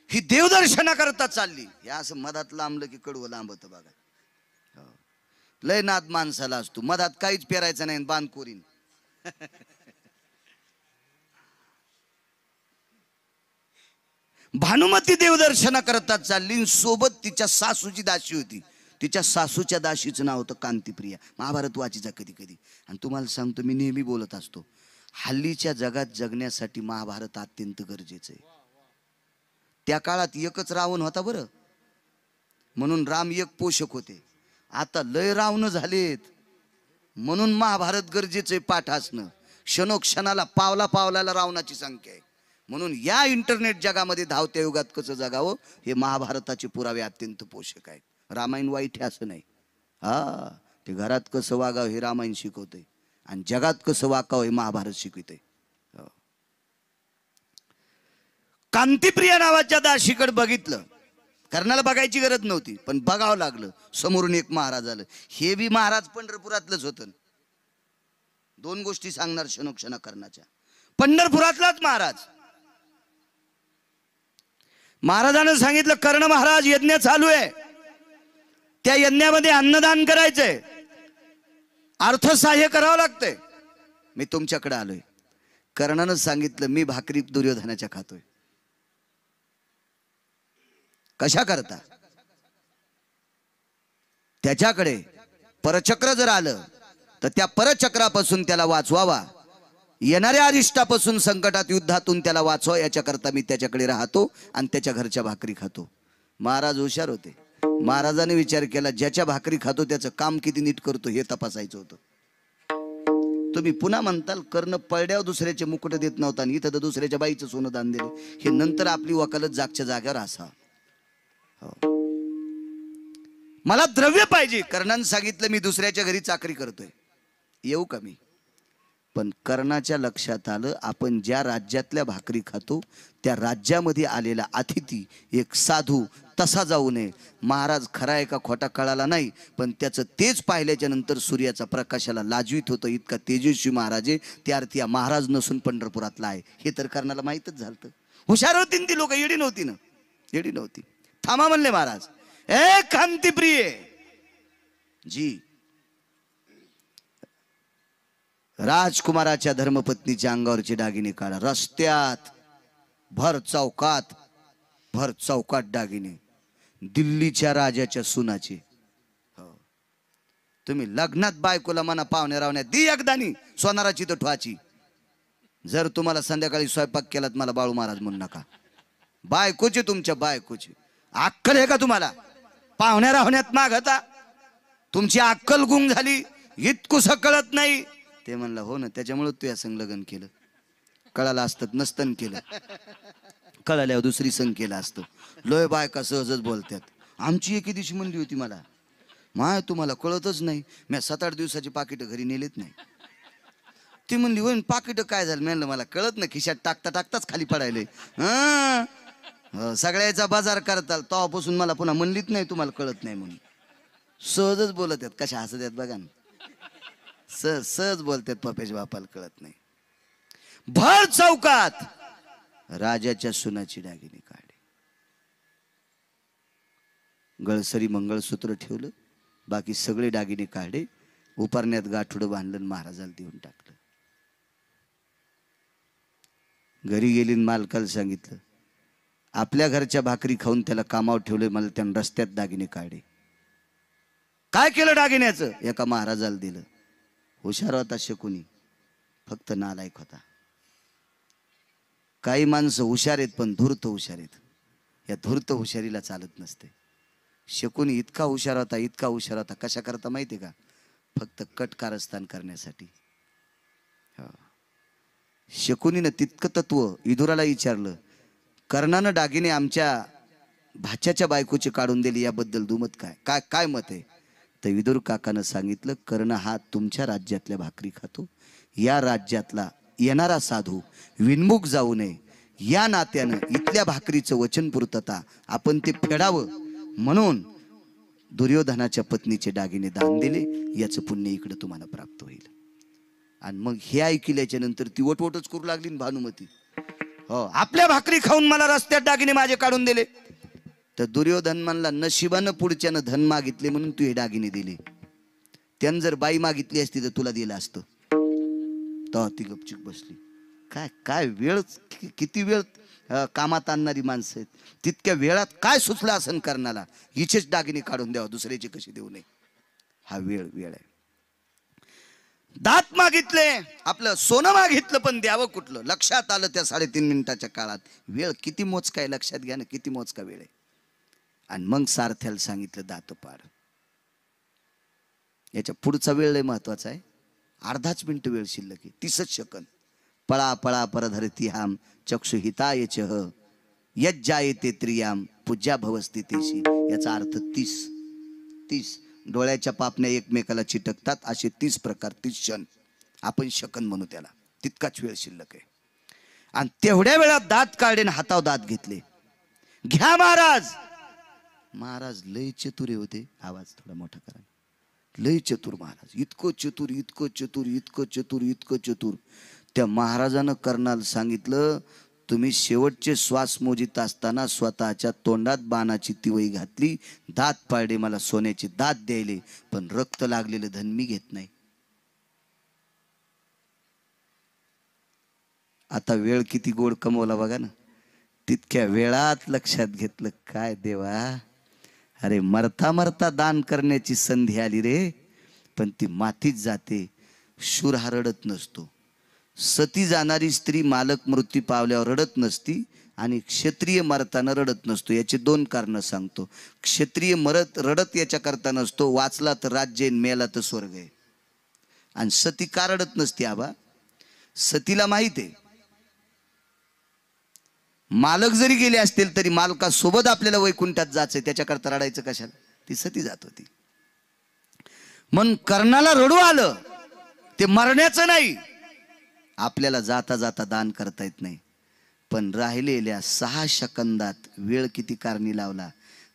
ही देवदर्शनाकरता चालली. हे असं मधात लांबलं की कडवं लांबत बघा. लय नाद माणसाला असतो, मधात काहीच पेरायचं नाही, बांधकोरीन. भानुमती देवदर्शना करता चालली आणि सोबत तिच्या सासूची दासी होती. तिच्या सासूच्या दासीचं नाव होतं कांतीप्रिया. महाभारत वाचीचा कधी कधी. आणि तुम्हाला सांगतो, मी नेहमी बोलत असतो, हल्लीच्या जगात जगण्यासाठी महाभारत अत्यंत गरजेचं आहे. त्या काळात एकच रावण होता बरं, म्हणून राम एक पोषक होते. आता लय रावण झालेत, म्हणून महाभारत गरजेचं आहे पाठ असणं. क्षणोक्षणाला पावला पावलाला रावणाची संख्या आहे. म्हणून या इंटरनेट जगामध्ये धावत्या युगात कसं जगावं हे महाभारताचे पुरावे अत्यंत पोषक आहेत. रामायण वाईट आहे असं नाही. हा, ते घरात कसं वागावं हे रामायण शिकवते आणि जगात कसं वागावं हे महाभारत शिकवते. कांतीप्रिया नावाच्या दाशीकडे बघितलं. कर्णाला बघायची गरज नव्हती, पण बघावं लागलं. समोरून एक महाराज आलं. हे बी महाराज पंढरपुरातलंच होतं. दोन गोष्टी सांगणार क्षणोक्षणा कर्णाच्या. पंढरपुरातलाच महाराज. महाराजानं सांगितलं, कर्ण महाराज यज्ञ चालू आहे, त्या यज्ञामध्ये अन्नदान करायचंय, अर्थसहाय्य करावं लागतंय, मी तुमच्याकडे आलोय. कर्णानं सांगितलं, मी भाकरी दुर्योधनाच्या खातोय. कशा करता? त्याच्याकडे परचक्र जर आलं तर त्या परचक्रापासून त्याला वाचवावा, येणाऱ्या अरिष्टापासून, संकटात, युद्धातून त्याला वाचवा, याच्याकरता मी त्याच्याकडे राहतो आणि त्याच्या घरच्या भाकरी खातो. महाराज हुशार होते. महाराजाने विचार केला, ज्याच्या भाकरी खातो त्याचं काम किती नीट करतो हे तपासायचं होतं. तुम्ही पुन्हा म्हणताल कर्ण पळड्यावर दुसऱ्याचे मुकुट देत नव्हता आणि इथं तर दुसऱ्याच्या बाईचं सोनं दान दिले. हे नंतर आपली वकालत जागच्या जाग्यावर असा. मला द्रव्य पाहिजे. कर्णाने सांगितलं, मी दुसऱ्याच्या घरी चाकरी करतोय, येऊ का मी? पण कर्णाच्या लक्षात आलं, आपण ज्या राज्यातल्या भाकरी खातो त्या राज्यामध्ये आलेला अतिथी एक साधू तसा जाऊ नये. महाराज खरा आहे का खोटा कळाला नाही, पण त्याचं तेज पाहिल्याच्या नंतर सूर्याचा प्रकाशाला लाजवीत होतं. इतका तेजस्वी महाराज आहे. त्या अर्थी महाराज नसून पंढरपुरातला आहे हे तर कर्णाला माहीतच झालं. हुशार होती ती लोक, येडी नव्हती ना, येडी नव्हती. थांबा म्हणले महाराज. ए कांतीप्रिय जी, राजकुमाराच्या धर्मपत्नीच्या अंगावरचे दागिने काढा. रस्त्यात भर चौकात दागिने, दिल्लीच्या राजाच्या सुनाचे. तुम्ही लग्नात बायकोला म्हणा, पाहुण्या रावण्यात दी एकदानी सोनाराची तर ठवाची. जर तुम्हाला संध्याकाळी स्वयंपाक केलात मला बाळू महाराज म्हणू नका. बायकोचे, तुमच्या बायकोचे. अक्कल आहे का तुम्हाला? पाहुण्या रावण्यात मागता. तुमची अक्कल गुंग झाली, इतकुसं कळत नाही. ते म्हणलं, हो ना, त्याच्यामुळे तू या संग लग्न केलं. कळालं असतं नसतं केलं. कळाल्यावर दुसरी संग केलं असतं. लोय बायका सहजच बोलतात. आमची एके दिवशी म्हणली होती मला, माय तुम्हाला कळतच नाही, मी 7-8 दिवसाची पाकिट घरी नेलीत नाही. ती म्हणली, होईन पाकिट काय झालं? म्हणलं मला कळत नाही, खिशात टाकता टाकताच खाली पडायले. सगळ्याचा बाजार करताल तेव्हापासून मला पुन्हा म्हणलीच नाही तुम्हाला कळत नाही म्हणून. सहजच बोलत आहेत. कशा हसत आहेत बघा ना. सहज बोलतात, पपेश बापाला कळत नाही. भर चौकात राजाच्या सुनाची दागिने काढले. गळसरी मंगळसूत्र ठेवलं, बाकी सगळे दागिने काढले. उपारण्यात गाठोडं बांधलं, महाराजाला देऊन टाकलं. घरी गेली, मालकाला सांगितलं, आपल्या घरच्या भाकरी खाऊन त्याला कामावर ठेवले, मला त्यानं रस्त्यात दागिने काढले. काय केलं दागिन्याचं? एका महाराजाला दिलं. हुशार होता शकुनी, फक्त नालायक होता. काही माणसं हुशार आहेत पण धूर्त हुशार आहेत. या धूर्त हुशारीला चालत नसते. शकुनी इतका हुशार होता, इतका हुशार होता. कशा करता माहिती का? फक्त कटकारस्थान करण्यासाठी. शकुनीनं तितकं तत्व विदुराला विचारलं, कर्णानं दागिने आमच्या भाच्याच्या बायकोचे काढून दिले, याबद्दल दुमत काय काय मत आहे? तर विदुर काकानं सांगितलं, कर्ण हा तुमच्या राज्यातल्या भाकरी खातो, या राज्यातला येणारा साधू विनमुख जाऊ नये या नात्यानं इथल्या भाकरीचं वचन पूर्तता आपण ते फेडावं म्हणून दुर्योधनाच्या पत्नीचे दागिने दान दिले. याचं पुण्य इकडे तुम्हाला प्राप्त होईल. आणि मग हे ऐकल्याच्या नंतर ती वटवटच करू लागली ना भानुमती. हो, आपल्या भाकरी खाऊन मला रस्त्यात दागिने माझे काढून दिले. तर दुर्योधन म्हणला, नशिबानं पुढच्यानं धन मागितले म्हणून तू हे दागिने दिले. त्यानं जर बाई मागितली असती तर तुला दिलं असतं. तेव्हा ती गपचूप बसली. काय काय वेळ, किती वेळ कामात आणणारी माणसं आहेत. तितक्या वेळात काय सुचलं असं कर्णाला, हिचेच दागिने काढून द्यावा, दुसऱ्याचे कसे देऊ नये. हा वेळ आहे. दात मागितले, आपलं सोनं मागितलं, पण द्यावं कुठलं लक्षात आलं त्या 3.5 मिनिटाच्या काळात. वेळ किती मोजका आहे लक्षात घ्या ना, किती मोजका वेळ आहे. आणि मग सारथ्याला सांगितलं दात पाड. याच्या पुढचा वेळ लय महत्वाचा आहे. अर्धाच मिनिट वेळ शिल्लक आहे, 30 सेकंद. पळा पळा परधरती हाम चक्षुहिताय चह यज्जायते त्रियाम पूज्या भवस्थितेशी. याचा अर्थ 30 डोळ्याच्या पापण्या एकमेकाला चिटकतात असे 30 प्रकार, 30 क्षण आपण शकन म्हणू त्याला. तितकाच वेळ शिल्लक आहे. आणि तेवढ्या वेळात दात काढले, हातावर दात घेतले. घ्या महाराज. महाराज लय चतुर होते. आवाज थोडा मोठा करा. लय चतुर महाराज, इतकं चतुर, इतकं चतुर, इतकं चतुर, इतकं चतुर. त्या महाराजानं कर्णाला सांगितलं, तुम्ही शेवटचे श्वास मोजित असताना स्वतःच्या तोंडात बाणाची तिवई घातली, दात पाडले, मला सोन्याचे दात द्यायले, पण रक्त लागलेलं धन मी घेत नाही. आता वेळ किती गोड कमवला बघा ना. तितक्या वेळात लक्षात घेतलं, काय देवा, अरे मरता मरता दान करण्याची संधी आली रे, पण ती मातीत जाते. शूर हा रडत नसतो. सती जाणारी स्त्री मालक मृत्यू पावल्यावर रडत नसती, आणि क्षत्रिय मरताना रडत नसतो. याचे 2 कारण सांगतो. क्षत्रिय रडत याच्या करता नसतो, वाचला तर राज्य, मेला तर स्वर्ग आहे. आणि सती का रडत नसती आबा, सतीला माहित आहे मालक जरी गेले असतील तरी मालकासोबत आपल्याला वैकुंठात जायचंय, त्याच्याकरता रडायचं कशाला. ती सती जात होती. म्हणून कर्णाला रडू आलं. ते मरण्याचं नाही, आपल्याला जाता जाता दान करता येत नाही. पण राहिलेल्या 6 सेकंदात वेळ किती कारणी लावला.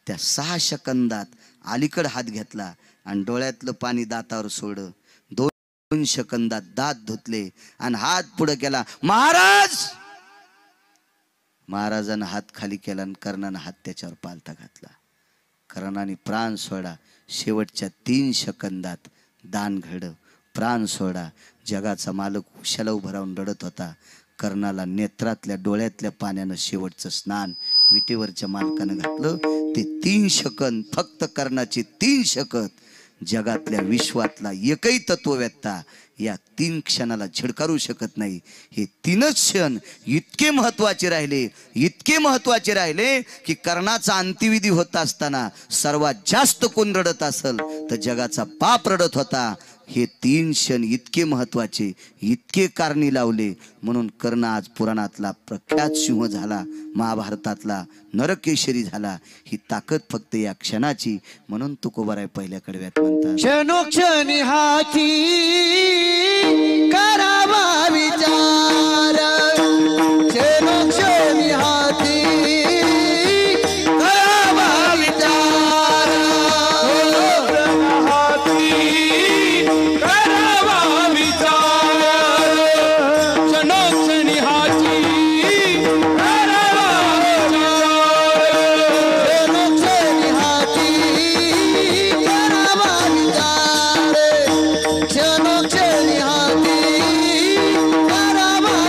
त्या 6 सेकंदात अलीकड हात घेतला आणि डोळ्यातलं पाणी दातावर सोडलं. 2 सेकंदात दात धुतले आणि हात पुढे केला. महाराजानं हात खाली केला आणि कर्णानं हात त्याच्यावर पालथा घातला. कर्णाने प्राण सोडा. शेवटच्या 3 सेकंदात दान घडलं, प्राण सोडा. जगाचा मालक उशाला उभं राहून रडत होता. कर्णाला नेत्रातल्या डोळ्यातल्या पाण्यानं शेवटचं स्नान विटेवरच्या मालकानं घातलं. ते 3 सेकंद, फक्त कर्णाचे 3 सेकंद, जगातल्या विश्वातला एकही तत्ववेत्ता या 3 क्षणाला झिडकारू शकत नाही. हे 3च क्षण इतके महत्वाचे राहिले, इतके महत्वाचे राहिले की कर्णाचा अंत्यविधी होत असताना सर्वात जास्त कोण रडत असेल तर जगाचा बाप रडत होता. हे 3 क्षण इतके महत्वाचे, इतके कारणी लावले, म्हणून कर्ण आज पुराणातला प्रख्यात सिंह झाला, महाभारतातला नरकेशरी झाला. ही ताकद फक्त या क्षणाची. म्हणून तुकोबाराय पहिल्या कडव्यात म्हणतात, क्षणोक्षणी हाती करावा विचार, क्षणोक्षणी हाती करावा विचार, करावा विचार, क्षणोक्षणी हाती करावा विचार, क्षणोक्षणी हाती करावा विचार, क्षणोक्षणी हाती करावा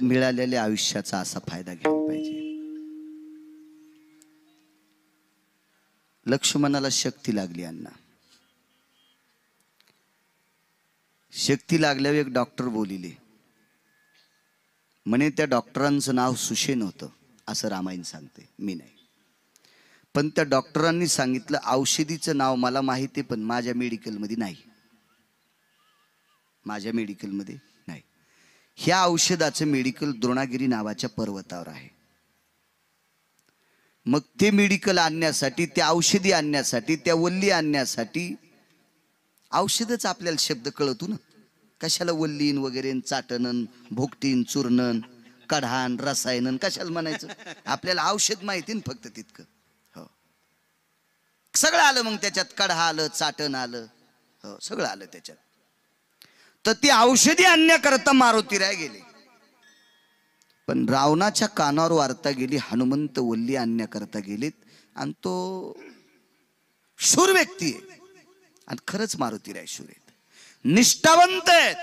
मिळालेल्या आयुष्याचा असा फायदा घ्यायला पाहिजे. लक्ष्मणाला शक्ती लागली अण्णा. शक्ती लागल्यावर एक डॉक्टर बोलिले म्हणे त्या डॉक्टरांचं नाव सुषेण होतं असं रामायण सांगते, मी नाही. पण त्या डॉक्टरांनी सांगितलं औषधीचं नाव मला माहिती आहे, पण माझ्या मेडिकलमध्ये नाही. माझ्या मेडिकलमध्ये नाही. ह्या औषधाचं मेडिकल द्रोणागिरी नावाच्या पर्वतावर आहे. मग ते मेडिकल आणण्यासाठी, त्या औषधी आणण्यासाठी, त्या वल्ली आणण्यासाठी, औषधच आपल्याला शब्द कळतो ना, कशाला वल्लीन वगैरे चाटणन भोगटीन चूर्णन कढान रसायनन कशाला म्हणायचं, आपल्याला औषध माहिती ना फक्त तितकं. हो, सगळं आलं मग त्याच्यात, कढा आलं, चाटण आलं, हो सगळं आलं त्याच्यात. तर ती औषधी आणण्याकरता मारुतीराय गेले. पण रावणाच्या कानावर वार्ता गेली, हनुमंत वल्ली आणण्याकरता गेलेत. आणि तो शूर व्यक्ती आहे. आणि खरंच मारुतीराय शूर आहेत, निष्ठावंत आहेत.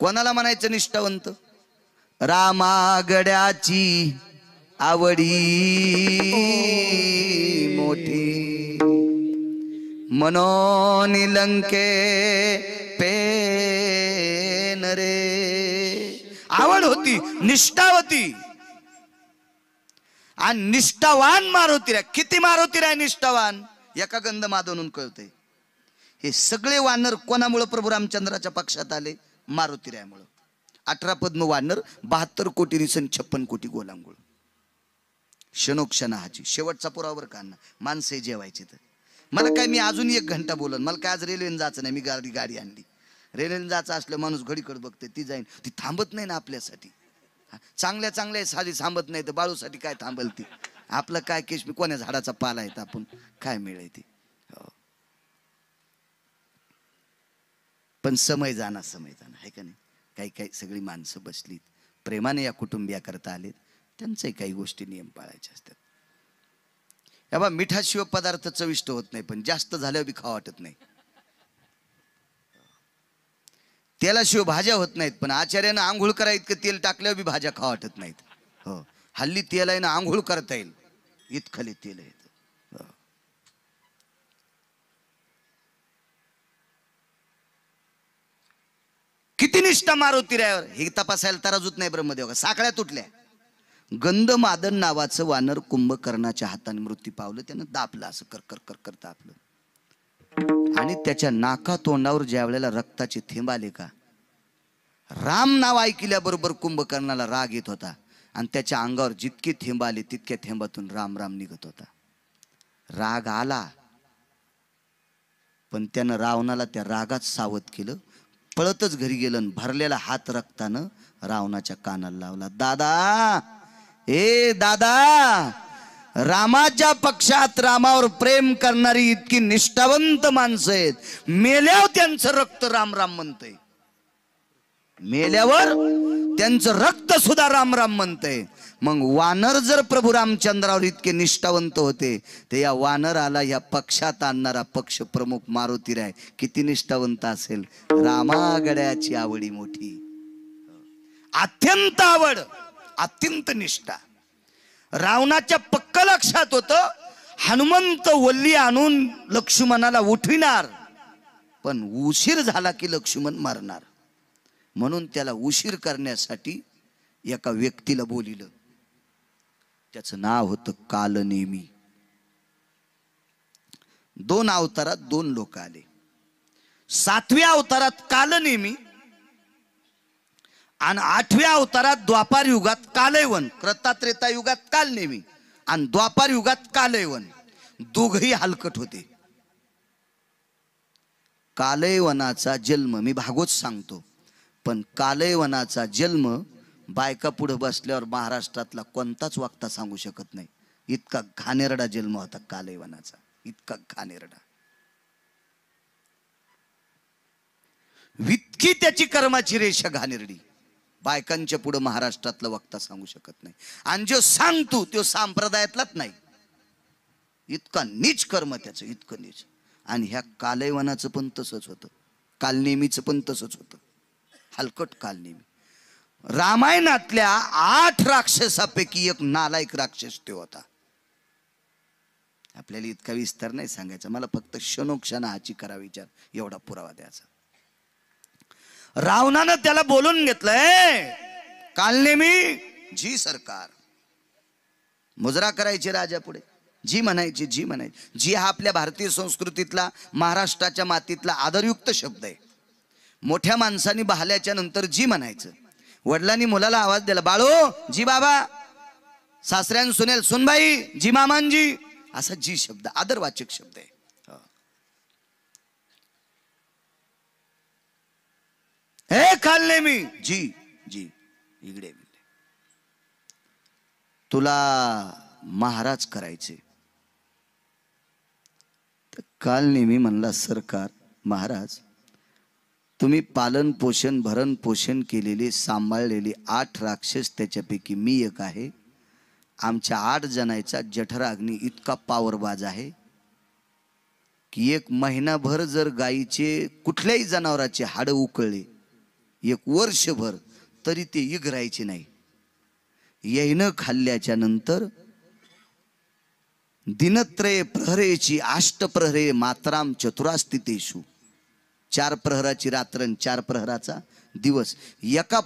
कोणाला म्हणायचं निष्ठावंत? रामागड्याची आवडी मोठी, मनोन लंके पेन रे. आवड होती, निष्ठा होती. आणि निष्ठावान मारुतीराय. किती मारुतीराय निष्ठावान एका गंध माधवून कळतंय. हे सगळे वानर कोणामुळे प्रभू रामचंद्राच्या पक्षात आले? मारुतीरायामुळं. 18 पद्म वानर, 72 कोटी रिसन, 56 कोटी गोलांगुळ. क्षणोक्षण हाची शेवटचा पुरावर का ना माणसे जेवायचे. तर मला काय, मी अजून 1 घंटा बोलन. मला काय आज रेल्वेने जायचं नाही. मी गाडी आणली. रेल्वेने जायचं असलं माणूस घडीकडे बघते, ती जाईन, ती थांबत नाही ना आपल्यासाठी. चांगल्या चांगल्या साधी थांबत नाही तर बाळूसाठी काय थांबल ती? आपलं काय केश, मी कोण्या झाडाचा पाला आहे, आपण काय मिळेल ती. पण समय जाणार आहे का नाही. काही काही सगळी माणसं बसलीत, प्रेमाने या कुटुंबियाकरता आलेत, त्यांच्याही काही गोष्टी नियम पाळायचे असतात. या बा, मिठाशिवाय पदार्थ चविष्ट होत नाही, पण जास्त झाल्यावर बी खावा वाटत नाही. तेलाशिवाय भाज्या होत नाहीत, पण आचार्यानं आंघोळ करा इतकं तेल टाकल्यावर बी भाज्या खावा वाटत नाहीत. हो, हल्ली तेल आहे ना, आंघोळ करता येईल इतकले तेल आहे. किती निष्ठा मारुतीरायावर हे तपासायला तराजूत नाही ब्रह्मदेव. साखळ्या तुटल्या. गंधमादन नावाचं वानर कुंभकर्णाच्या हाताने मृत्यू पावलं. त्यानं दाबलं, असं कर कर कर कर दाबलं. आणि त्याच्या नाका तोंडावर ज्या वेळेला रक्ताचे थेंब आले का, राम नाव ऐकल्याबरोबर कुंभकर्णाला राग येत होता. आणि त्याच्या अंगावर जितके थेंब आले तितक्या थेंबातून राम राम निघत होता. राग आला, पण त्यानं रावणाला त्या रागात सावध केलं. पळतच घरी गेलं, भरलेला हात रक्तानं रावणाच्या कानाला लावला. दादा, ए दादा, रामाच्या पक्षात रामावर प्रेम करणारी इतकी निष्ठावंत माणसं आहेत, मेल्यावर त्यांचं रक्त राम राम म्हणतंय. मेल्यावर त्यांचं रक्त सुद्धा राम राम म्हणतंय. मग वानर जर प्रभू रामचंद्रावर इतके निष्ठावंत होते, तर या वानराला या पक्षात आणणारा पक्ष प्रमुख मारुतीराय किती निष्ठावंत असेल. रामागड्याची आवडी मोठी, अत्यंत आवड, अत्यंत निष्ठा. रावणाच्या पक्क लक्षात होतं, हनुमंत वल्ली आणून लक्ष्मणाला उठविणार, पण उशीर झाला की लक्ष्मण मरणार. म्हणून त्याला उशीर करण्यासाठी एका व्यक्तीला बोलिलं. त्याचं नाव होतं कालनेमी. 2 अवतारात 2 लोक आले. 7व्या अवतारात कालनेमी आणि 8व्या अवतारात द्वापार युगात कालयवन. कृतात्रेता युगात कालनेमी आणि द्वापार युगात कालयवन. दोघही हलकट होते. कालयवनाचा जन्म मी भागवत सांगतो, पण कालयवनाचा जन्म बायका पुढे बसल्यावर महाराष्ट्रातला कोणताच वक्ता सांगू शकत नाही. इतका घाणेरडा जन्म होता कालयवनाचा, इतका घाणेरडा. इतकी त्याची कर्माची रेषा घाणेरडी, बायकांच्या पुढे महाराष्ट्रातला वक्ता सांगू शकत नाही. आणि जो सांगतो तो संप्रदायातलाच नाही. इतका नीच कर्म त्याचं, इतकं नीच. आणि ह्या कालयवनाचं पण तसंच होतं, कालनेमीचं पण तसंच होतं, हलकट कालनेमी. रामायणातल्या 8 राक्षसापैकी एक नालायक राक्षस तो होता. आपल्याला इतका विस्तार नाही सांगायचा, मला फक्त क्षणोक्षण हाची करा विचार, एवढा पुरावा द्यायचा. रावणानं त्याला बोलून घेतलंय. कालनेमी, जी सरकार, मुजरा करायची राजा पुढे, जी म्हणायची, जी म्हणायची. जी हा आपल्या भारतीय संस्कृतीतला, महाराष्ट्राच्या मातीतला आदरयुक्त शब्द आहे. मोठ्या माणसांनी बहाल्याच्या नंतर जी म्हणायचं. वडिलांनी मुलाला आवाज दिला, बाळो जी बाबा, सासऱ्यान सुनेल सुनबाई, जी मामांजी, असा जी शब्द आदरवाचक शब्द आहे. हे खाल्ले मी, जी जी इकडे तुला महाराज करायचे. तर काल नेहमी म्हणला, सरकार महाराज, तुम्ही पालन पोषण भरण पोषण केलेले सांभाळलेले 8 राक्षस, त्याच्यापैकी मी एक आहे. आमच्या 8 जणांचा जठराग्नी इतका पावरबाज आहे की 1 महिनाभर जर गायीचे कुठल्याही जनावराचे हाड उकळले 1 वर्षभर तरी ते इगरायचे नाही. येईनं खाल्ल्याच्या नंतर दिनत्रये प्रहरेची 8 प्रहरे मात्राम चतुरास्तितेषु, 4 प्रहराची रात्र, 4 प्रहराचा दिवस. एका